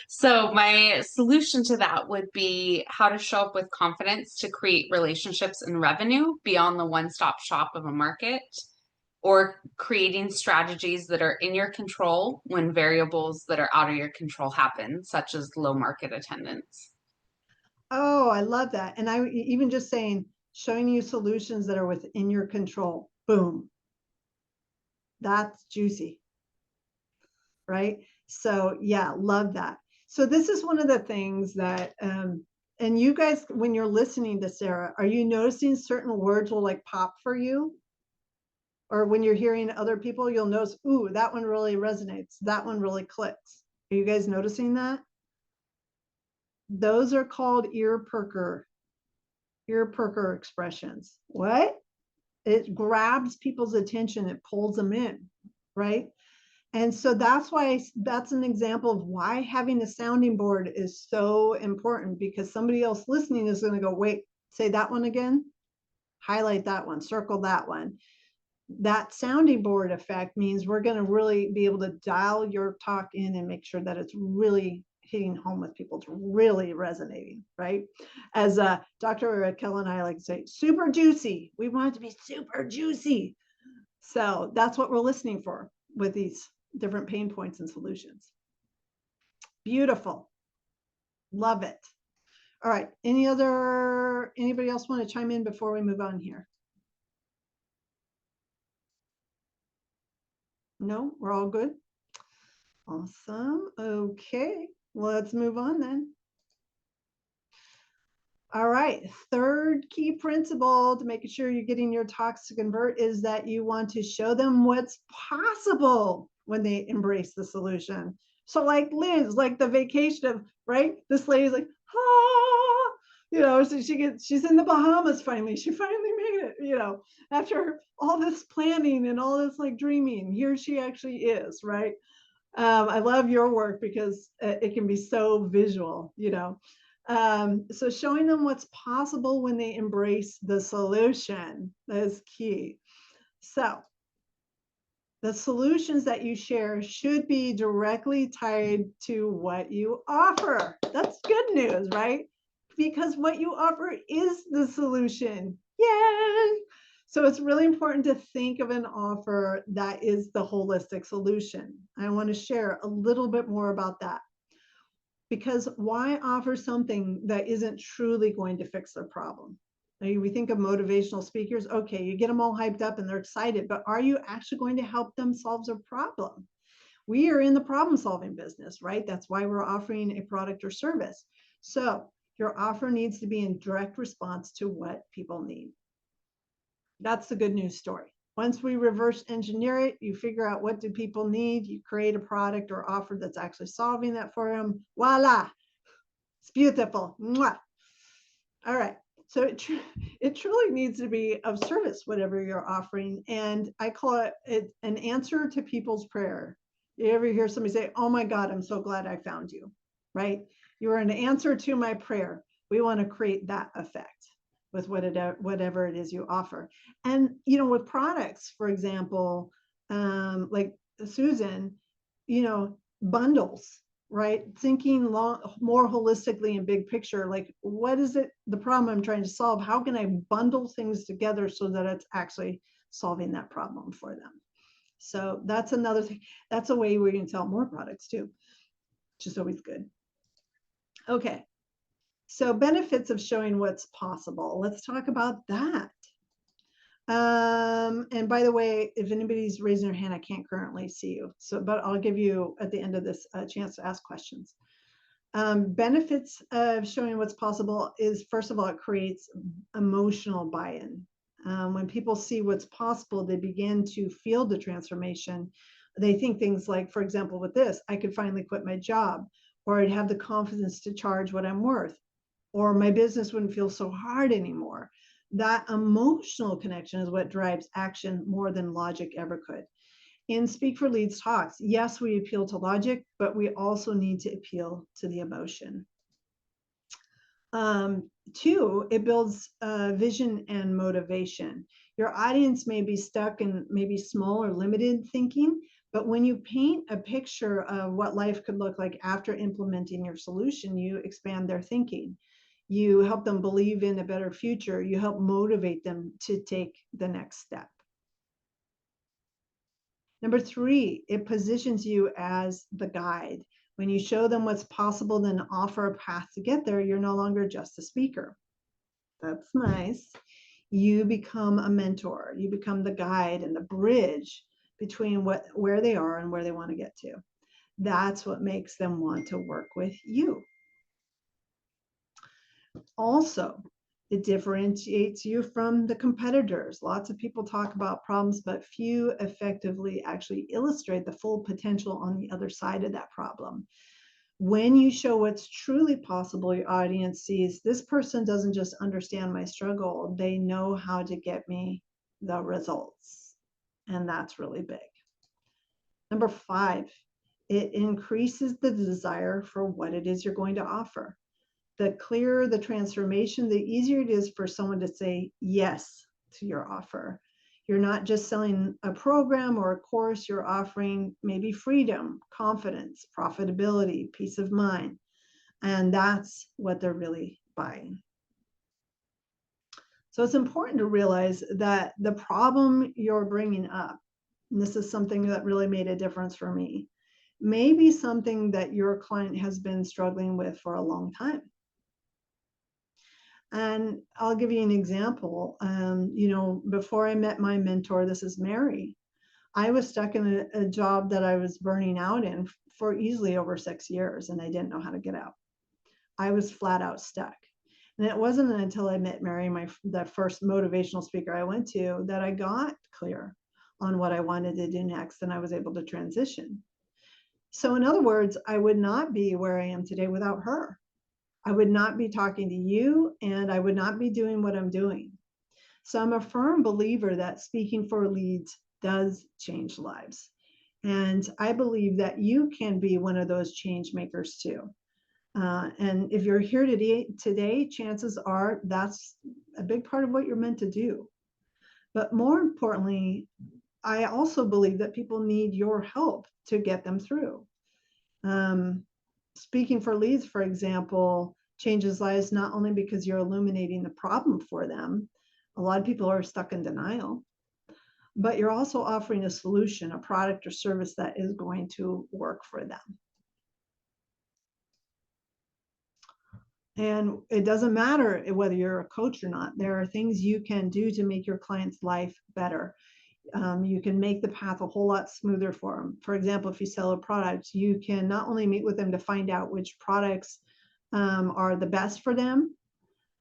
So my solution to that would be how to show up with confidence to create relationships and revenue beyond the one-stop shop of a market, or creating strategies that are in your control when variables that are out of your control happen, such as low market attendance. Oh, I love that. And I even just saying, showing you solutions that are within your control. Boom. That's juicy. Right? So yeah, love that. So this is one of the things that, and you guys, when you're listening to Sarah, are you noticing certain words will like pop for you? Or when you're hearing other people, you'll notice, ooh, that one really resonates. That one really clicks. Are you guys noticing that? Those are called ear perker expressions. What? It grabs people's attention, it pulls them in, right? And so that's why, that's an example of why having a sounding board is so important, because somebody else listening is going to go, wait, say that one again, highlight that one, circle that one. That sounding board effect means we're going to really be able to dial your talk in and make sure that it's really hitting home with people. It's really resonating, right? As Dr. Kell and I like to say, super juicy. We want it to be super juicy. So that's what we're listening for with these different pain points and solutions. Beautiful. Love it. All right. Anybody else want to chime in before we move on here? No, we're all good. Awesome. Okay, let's move on then. All right, third key principle to making sure you're getting your talks to convert is that you want to show them what's possible when they embrace the solution. So like Liz, like the vacation of, right? This lady's like, ah, you know, so she's in the Bahamas finally. She finally made it, you know, after all this planning and all this like dreaming, here she actually is, right? I love your work because it can be so visual, you know. So showing them what's possible when they embrace the solution is key. So the solutions that you share should be directly tied to what you offer. That's good news, right? Because what you offer is the solution. Yay! So it's really important to think of an offer that is the holistic solution. I want to share a little bit more about that. Because why offer something that isn't truly going to fix their problem? We think of motivational speakers. Okay, you get them all hyped up and they're excited, but are you actually going to help them solve their problem? We are in the problem solving business, right? That's why we're offering a product or service. So your offer needs to be in direct response to what people need. That's the good news story. Once we reverse engineer it, you figure out what do people need, you create a product or offer that's actually solving that for them. Voila, it's beautiful. Mwah. All right, so it truly needs to be of service, whatever you're offering. And I call it an answer to people's prayer. You ever hear somebody say, oh my God, I'm so glad I found you, right? You are an answer to my prayer. We want to create that effect. with whatever it is you offer. And, you know, with products, for example, like Susan, you know, bundles, right? Thinking more holistically and big picture, like what is it, the problem I'm trying to solve? How can I bundle things together so that it's actually solving that problem for them? So that's another thing. That's a way we can sell more products too, which is always good. Okay, so benefits of showing what's possible. Let's talk about that. And by the way, if anybody's raising their hand, I can't currently see you. So, but I'll give you at the end of this a chance to ask questions. Benefits of showing what's possible is, first of all, it creates emotional buy-in. When people see what's possible, they begin to feel the transformation. They think things like, for example, with this, I could finally quit my job, or I'd have the confidence to charge what I'm worth, or my business wouldn't feel so hard anymore. That emotional connection is what drives action more than logic ever could. In Speak for Leads talks, yes, we appeal to logic, but we also need to appeal to the emotion. Two, it builds vision and motivation. Your audience may be stuck in maybe small or limited thinking, but when you paint a picture of what life could look like after implementing your solution, you expand their thinking. You help them believe in a better future. You help motivate them to take the next step. Number three, it positions you as the guide. When you show them what's possible, then offer a path to get there, you're no longer just a speaker. That's nice. You become a mentor. You become the guide and the bridge between where they are and where they want to get to. That's what makes them want to work with you. Also, it differentiates you from the competitors. Lots of people talk about problems, but few effectively actually illustrate the full potential on the other side of that problem. When you show what's truly possible, your audience sees this person doesn't just understand my struggle, they know how to get me the results. And that's really big. Number five, it increases the desire for what it is you're going to offer. The clearer the transformation, the easier it is for someone to say yes to your offer. You're not just selling a program or a course, you're offering maybe freedom, confidence, profitability, peace of mind. And that's what they're really buying. So it's important to realize that the problem you're bringing up, and this is something that really made a difference for me, may be something that your client has been struggling with for a long time. And I'll give you an example. You know, before I met my mentor, this is Mary, I was stuck in a job that I was burning out in for easily over 6 years, and I didn't know how to get out. I was flat out stuck. And it wasn't until I met Mary, the first motivational speaker I went to, that I got clear on what I wanted to do next, and I was able to transition. So in other words, I would not be where I am today without her. I would not be talking to you, and I would not be doing what I'm doing. So I'm a firm believer that speaking for leads does change lives. And I believe that you can be one of those change makers too. And if you're here today, chances are that's a big part of what you're meant to do. But more importantly, I also believe that people need your help to get them through. Speaking for leads, for example, changes lives not only because you're illuminating the problem for them. A lot of people are stuck in denial, but you're also offering a solution, a product or service that is going to work for them. And it doesn't matter whether you're a coach or not. There are things you can do to make your client's life better. You can make the path a whole lot smoother for them. For example, if you sell a product, you can not only meet with them to find out which products are the best for them,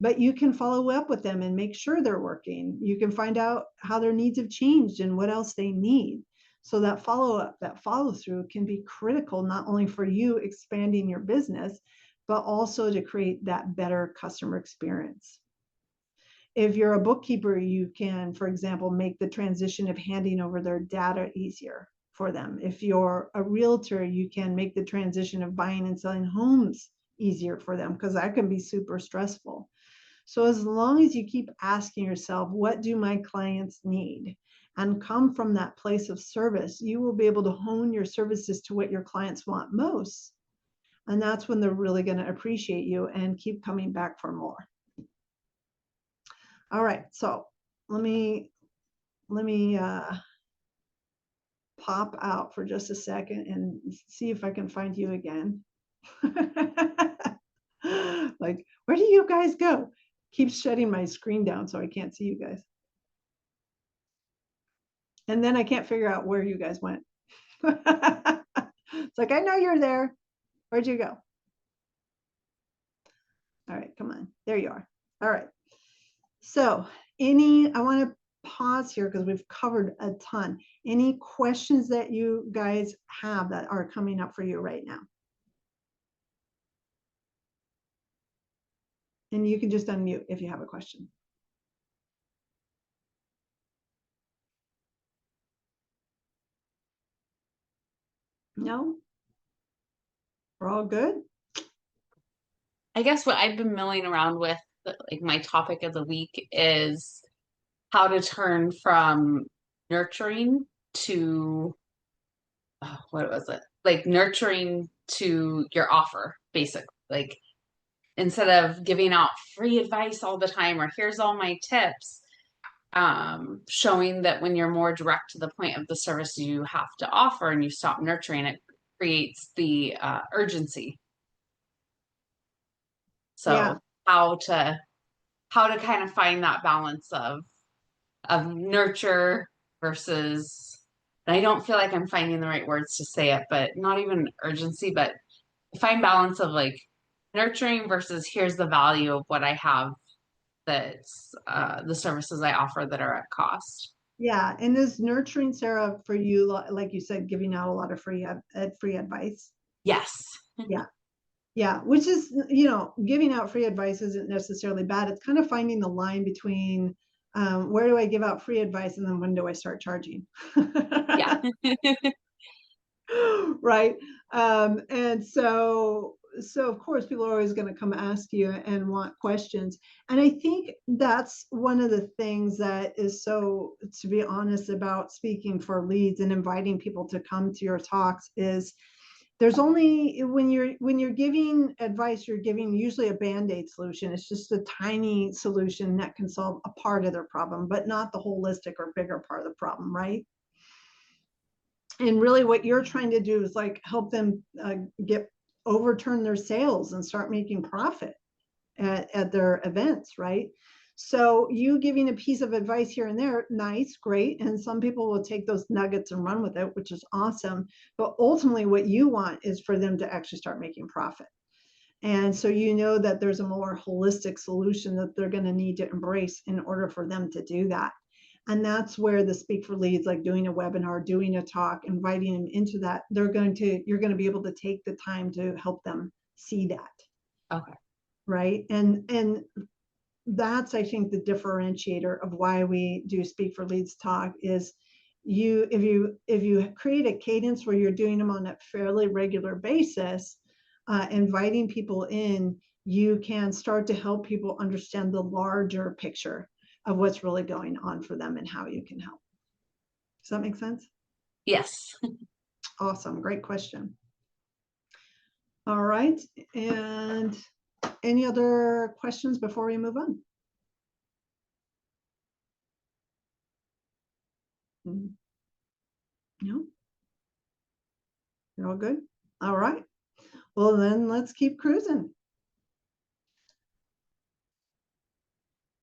but you can follow up with them and make sure they're working. You can find out how their needs have changed and what else they need. So that follow-up, that follow-through can be critical, not only for you expanding your business, but also to create that better customer experience. If you're a bookkeeper, you can, for example, make the transition of handing over their data easier for them. If you're a realtor, you can make the transition of buying and selling homes easier for them, because that can be super stressful. So as long as you keep asking yourself, what do my clients need? And come from that place of service, you will be able to hone your services to what your clients want most. And that's when they're really going to appreciate you and keep coming back for more. All right, so let me pop out for just a second and see if I can find you again. Like, where do you guys go? Keeps shutting my screen down so I can't see you guys. And then I can't figure out where you guys went. It's like, I know you're there. Where'd you go? All right, come on. There you are. All right. So I want to pause here because we've covered a ton. Any questions that you guys have that are coming up for you right now? And you can just unmute if you have a question. No? We're all good? I guess what I've been milling around with, like my topic of the week, is how to turn from nurturing to what was it? Like nurturing to your offer, basically. Like instead of giving out free advice all the time or here's all my tips, showing that when you're more direct to the point of the service you have to offer and you stop nurturing, it creates the urgency. So Yeah. how to kind of find that balance of nurture versus, and I don't feel like I'm finding the right words to say it, but not even urgency, but find balance of like nurturing versus here's the value of what I have, that's the services I offer that are at cost. Yeah. And is nurturing, Sarah, for you, like you said, giving out a lot of free advice? Yes. Yeah. Yeah. Which is, giving out free advice isn't necessarily bad. It's kind of finding the line between where do I give out free advice and then when do I start charging? Yeah. Right. And so of course people are always going to come ask you and want questions. And I think that's one of the things that is so, to be honest, about speaking for leads and inviting people to come to your talks is there's only, when you're giving advice, you're giving usually a band-aid solution. It's just a tiny solution that can solve a part of their problem, but not the holistic or bigger part of the problem, right? And really what you're trying to do is like help them overturn their sales and start making profit at their events, right? So you giving a piece of advice here and there, nice, great. And some people will take those nuggets and run with it, which is awesome. But ultimately what you want is for them to actually start making profit. And so you know that there's a more holistic solution that they're going to need to embrace in order for them to do that. And that's where the Speak for Leads, like doing a webinar, doing a talk, inviting them into that, you're going to be able to take the time to help them see that. Okay. Right. And that's, I think, the differentiator of why we do Speak for Leads talk is if you create a cadence where you're doing them on a fairly regular basis, inviting people in, you can start to help people understand the larger picture of what's really going on for them and how you can help. Does that make sense? Yes. Awesome. Great question. All right. And any other questions before we move on? No? You're all good? All right. Well, then let's keep cruising.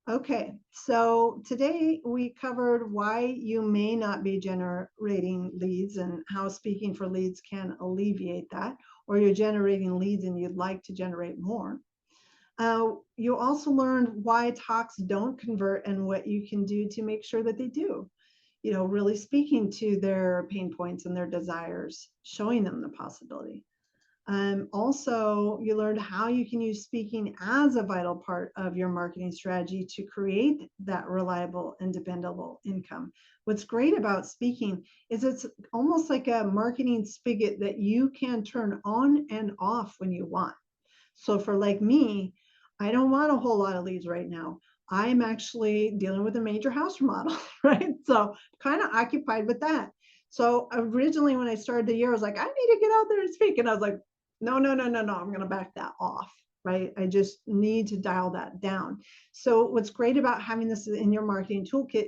Okay, so today we covered why you may not be generating leads and how Speaking for Leads can alleviate that, or you're generating leads and you'd like to generate more. You also learned why talks don't convert and what you can do to make sure that they do. Really speaking to their pain points and their desires, showing them the possibility. Also, you learned how you can use speaking as a vital part of your marketing strategy to create that reliable and dependable income. What's great about speaking is it's almost like a marketing spigot that you can turn on and off when you want. So for like me, I don't want a whole lot of leads right now. I'm actually dealing with a major house remodel, right? So kind of occupied with that. So originally when I started the year, I was like, I need to get out there and speak. And I was like, no, no, no, no, no, I'm going to back that off, right? I just need to dial that down. So what's great about having this in your marketing toolkit,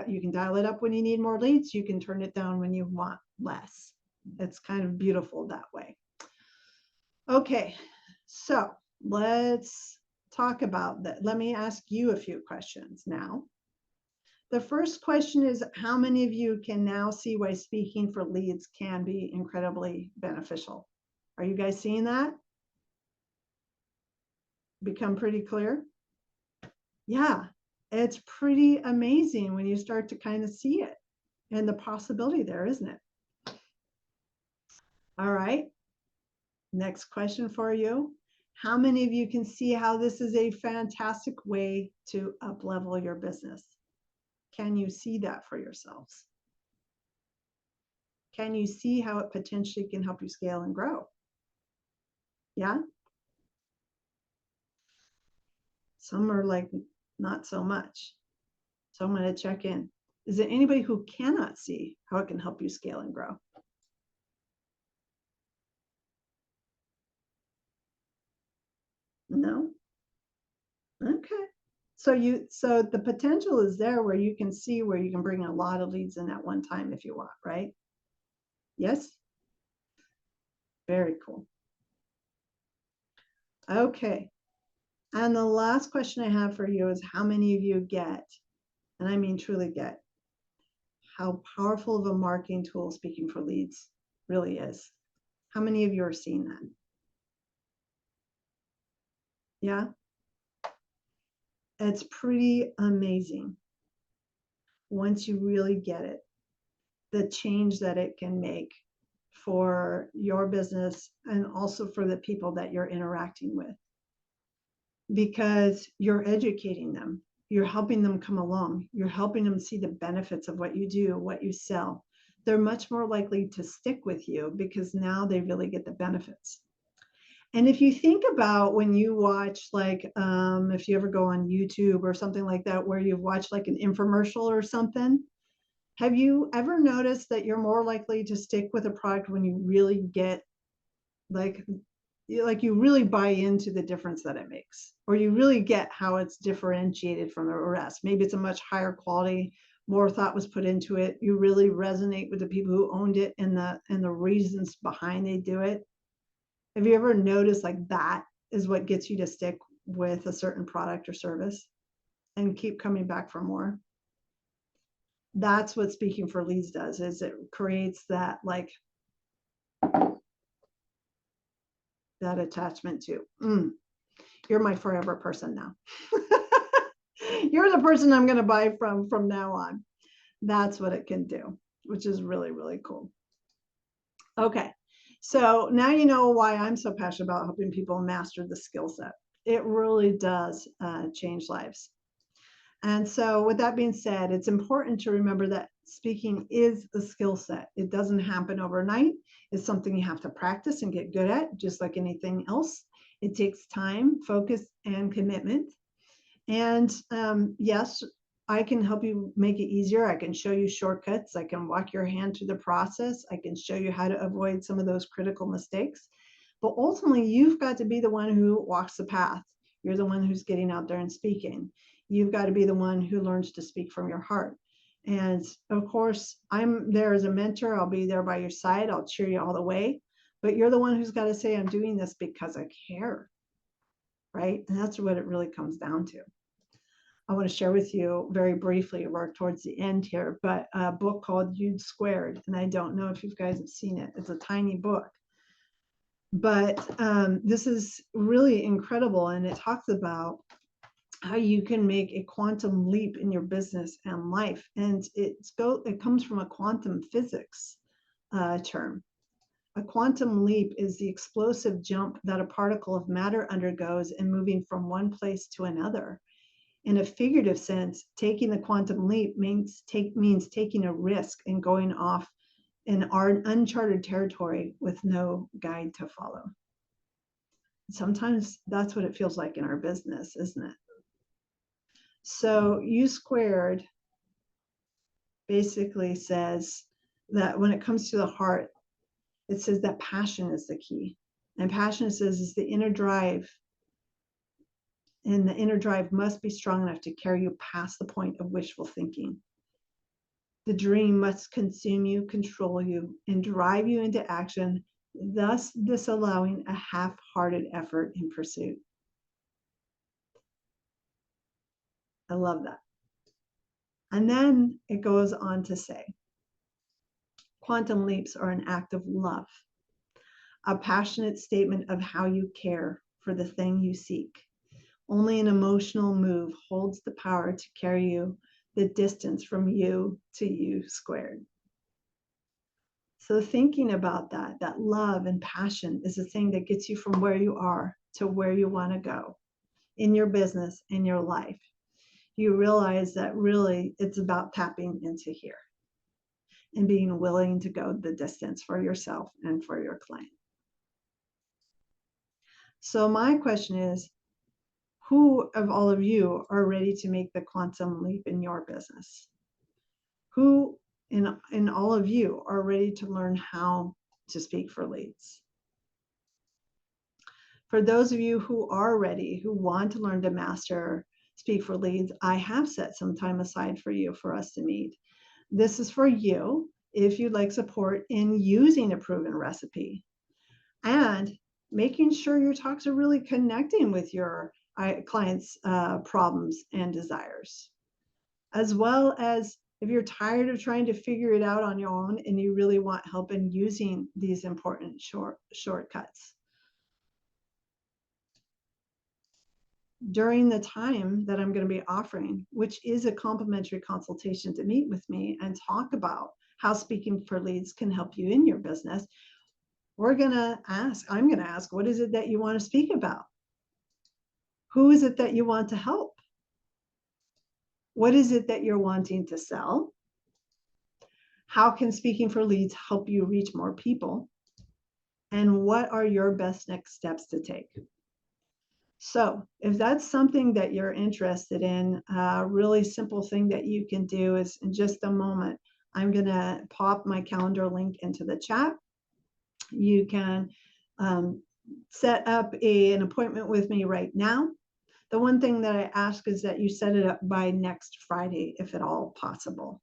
you can dial it up when you need more leads. You can turn it down when you want less. It's kind of beautiful that way. Okay, so let's talk about that. Let me ask you a few questions now. The first question is, how many of you can now see why speaking for leads can be incredibly beneficial? Are you guys seeing that? Become pretty clear? Yeah, it's pretty amazing when you start to kind of see it and the possibility there, isn't it? All right. Next question for you. How many of you can see how this is a fantastic way to up-level your business? Can you see that for yourselves? Can you see how it potentially can help you scale and grow? Yeah? Some are like, not so much. So I'm going to check in. Is there anybody who cannot see how it can help you scale and grow? No? Okay. So the potential is there where you can see where you can bring a lot of leads in at one time if you want, right? Yes? Very cool. Okay. And the last question I have for you is, how many of you get, and I mean truly get, how powerful of a marketing tool speaking for leads really is? How many of you are seeing that? Yeah? It's pretty amazing once you really get it, the change that it can make for your business and also for the people that you're interacting with. Because you're educating them, you're helping them come along, you're helping them see the benefits of what you do, what you sell. They're much more likely to stick with you because now they really get the benefits. And if you think about when you watch, like, if you ever go on YouTube or something like that, where you've watched like an infomercial or something, have you ever noticed that you're more likely to stick with a product when you really get like you really buy into the difference that it makes, or you really get how it's differentiated from the rest? Maybe it's a much higher quality, more thought was put into it. You really resonate with the people who owned it and the reasons behind they do it. Have you ever noticed like that is what gets you to stick with a certain product or service and keep coming back for more? That's what speaking for leads does, is it creates that like that attachment to, you're my forever person now. You're the person I'm going to buy from now on. That's what it can do, which is really, really cool. Okay. So now you know why I'm so passionate about helping people master the skill set. It really does change lives. And so with that being said, it's important to remember that speaking is a skill set. It doesn't happen overnight. It's something you have to practice and get good at, just like anything else. It takes time, focus, and commitment. And yes, I can help you make it easier. I can show you shortcuts. I can walk your hand through the process. I can show you how to avoid some of those critical mistakes. But ultimately, you've got to be the one who walks the path. You're the one who's getting out there and speaking. You've got to be the one who learns to speak from your heart. And of course, I'm there as a mentor. I'll be there by your side. I'll cheer you all the way. But you're the one who's got to say, I'm doing this because I care, right? And that's what it really comes down to. I want to share with you very briefly, we're towards the end here, but a book called You'd Squared. And I don't know if you guys have seen it. It's a tiny book. But this is really incredible. And it talks about how you can make a quantum leap in your business and life. And it comes from a quantum physics term. A quantum leap is the explosive jump that a particle of matter undergoes in moving from one place to another. In a figurative sense, taking the quantum leap means taking a risk and going off in uncharted territory with no guide to follow. Sometimes that's what it feels like in our business, isn't it? So U squared basically says that when it comes to the heart, it says that passion is the key. And passion says is the inner drive. And the inner drive must be strong enough to carry you past the point of wishful thinking. The dream must consume you, control you, and drive you into action, thus disallowing a half-hearted effort in pursuit. I love that. And then it goes on to say, quantum leaps are an act of love, a passionate statement of how you care for the thing you seek. Only an emotional move holds the power to carry you the distance from you to U squared. So thinking about that love and passion is the thing that gets you from where you are to where you want to go in your business, in your life. You realize that really it's about tapping into here and being willing to go the distance for yourself and for your client. So my question is, who of all of you are ready to make the quantum leap in your business? Who in all of you are ready to learn how to speak for leads? For those of you who are ready, who want to learn to master speak for leads, I have set some time aside for you for us to meet. This is for you if you'd like support in using a proven recipe and making sure your talks are really connecting with your clients' problems and desires, as well as if you're tired of trying to figure it out on your own and you really want help in using these important shortcuts. During the time that I'm going to be offering, which is a complimentary consultation to meet with me and talk about how speaking for leads can help you in your business, I'm going to ask, what is it that you want to speak about? Who is it that you want to help? What is it that you're wanting to sell? How can speaking for leads help you reach more people? And what are your best next steps to take? So if that's something that you're interested in, a really simple thing that you can do is in just a moment, I'm going to pop my calendar link into the chat. You can set up an appointment with me right now. The one thing that I ask is that you set it up by next Friday, if at all possible.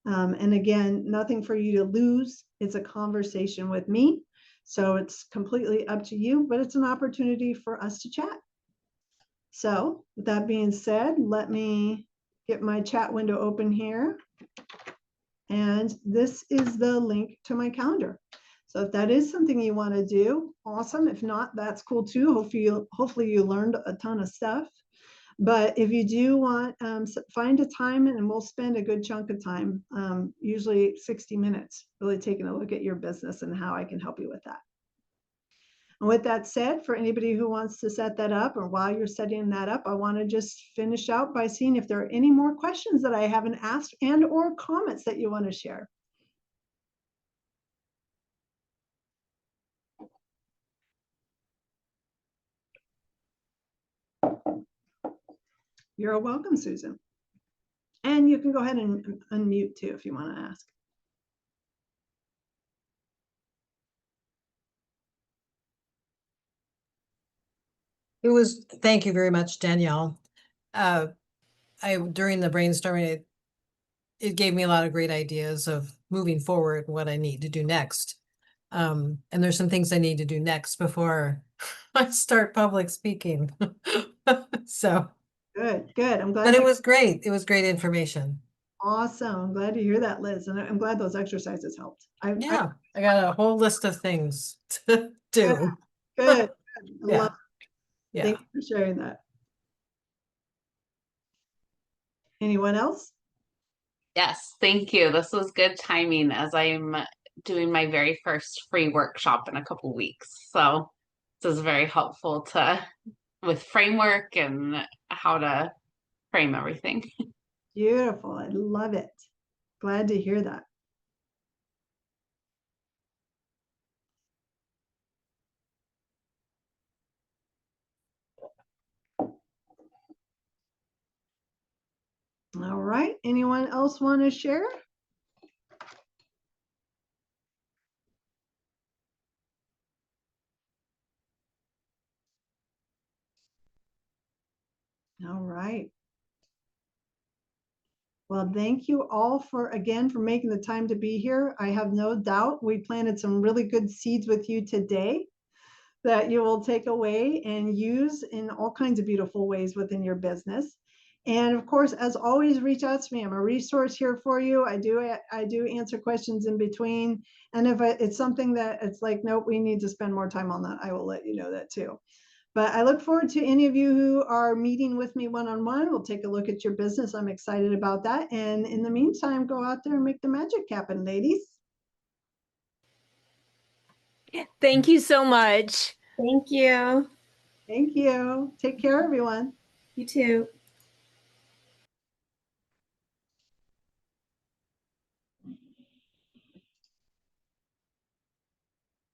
And again, nothing for you to lose. It's a conversation with me. So it's completely up to you, but it's an opportunity for us to chat. So with that being said, let me get my chat window open here. And this is the link to my calendar. So if that is something you want to do, awesome. If not, that's cool too. Hopefully you learned a ton of stuff. But if you do want, find a time and we'll spend a good chunk of time, usually 60 minutes, really taking a look at your business and how I can help you with that. And with that said, for anybody who wants to set that up or while you're setting that up, I want to just finish out by seeing if there are any more questions that I haven't asked and or comments that you want to share. You're welcome, Susan. And you can go ahead and unmute too if you want to ask. Thank you very much, Danielle. During the brainstorming, it gave me a lot of great ideas of moving forward, what I need to do next. And there's some things I need to do next before I start public speaking. So Good. I'm glad. But it was great. It was great information. Awesome. I'm glad to hear that, Liz. And I'm glad those exercises helped. I got a whole list of things to do. Good. Yeah. Thank you for sharing that. Anyone else? Yes, thank you. This was good timing as I'm doing my very first free workshop in a couple weeks. So this is very helpful with framework and how to frame everything. Beautiful. I love it. Glad to hear that. All right, anyone else want to share? All right. Well, thank you all for making the time to be here. I have no doubt we planted some really good seeds with you today that you will take away and use in all kinds of beautiful ways within your business. And of course, as always, reach out to me. I'm a resource here for you. I do answer questions in between. And if it's something that it's like, nope, we need to spend more time on that, I will let you know that too. But I look forward to any of you who are meeting with me one-on-one. We'll take a look at your business. I'm excited about that. And in the meantime, go out there and make the magic happen, ladies. Thank you so much. Thank you. Thank you. Take care, everyone. You too.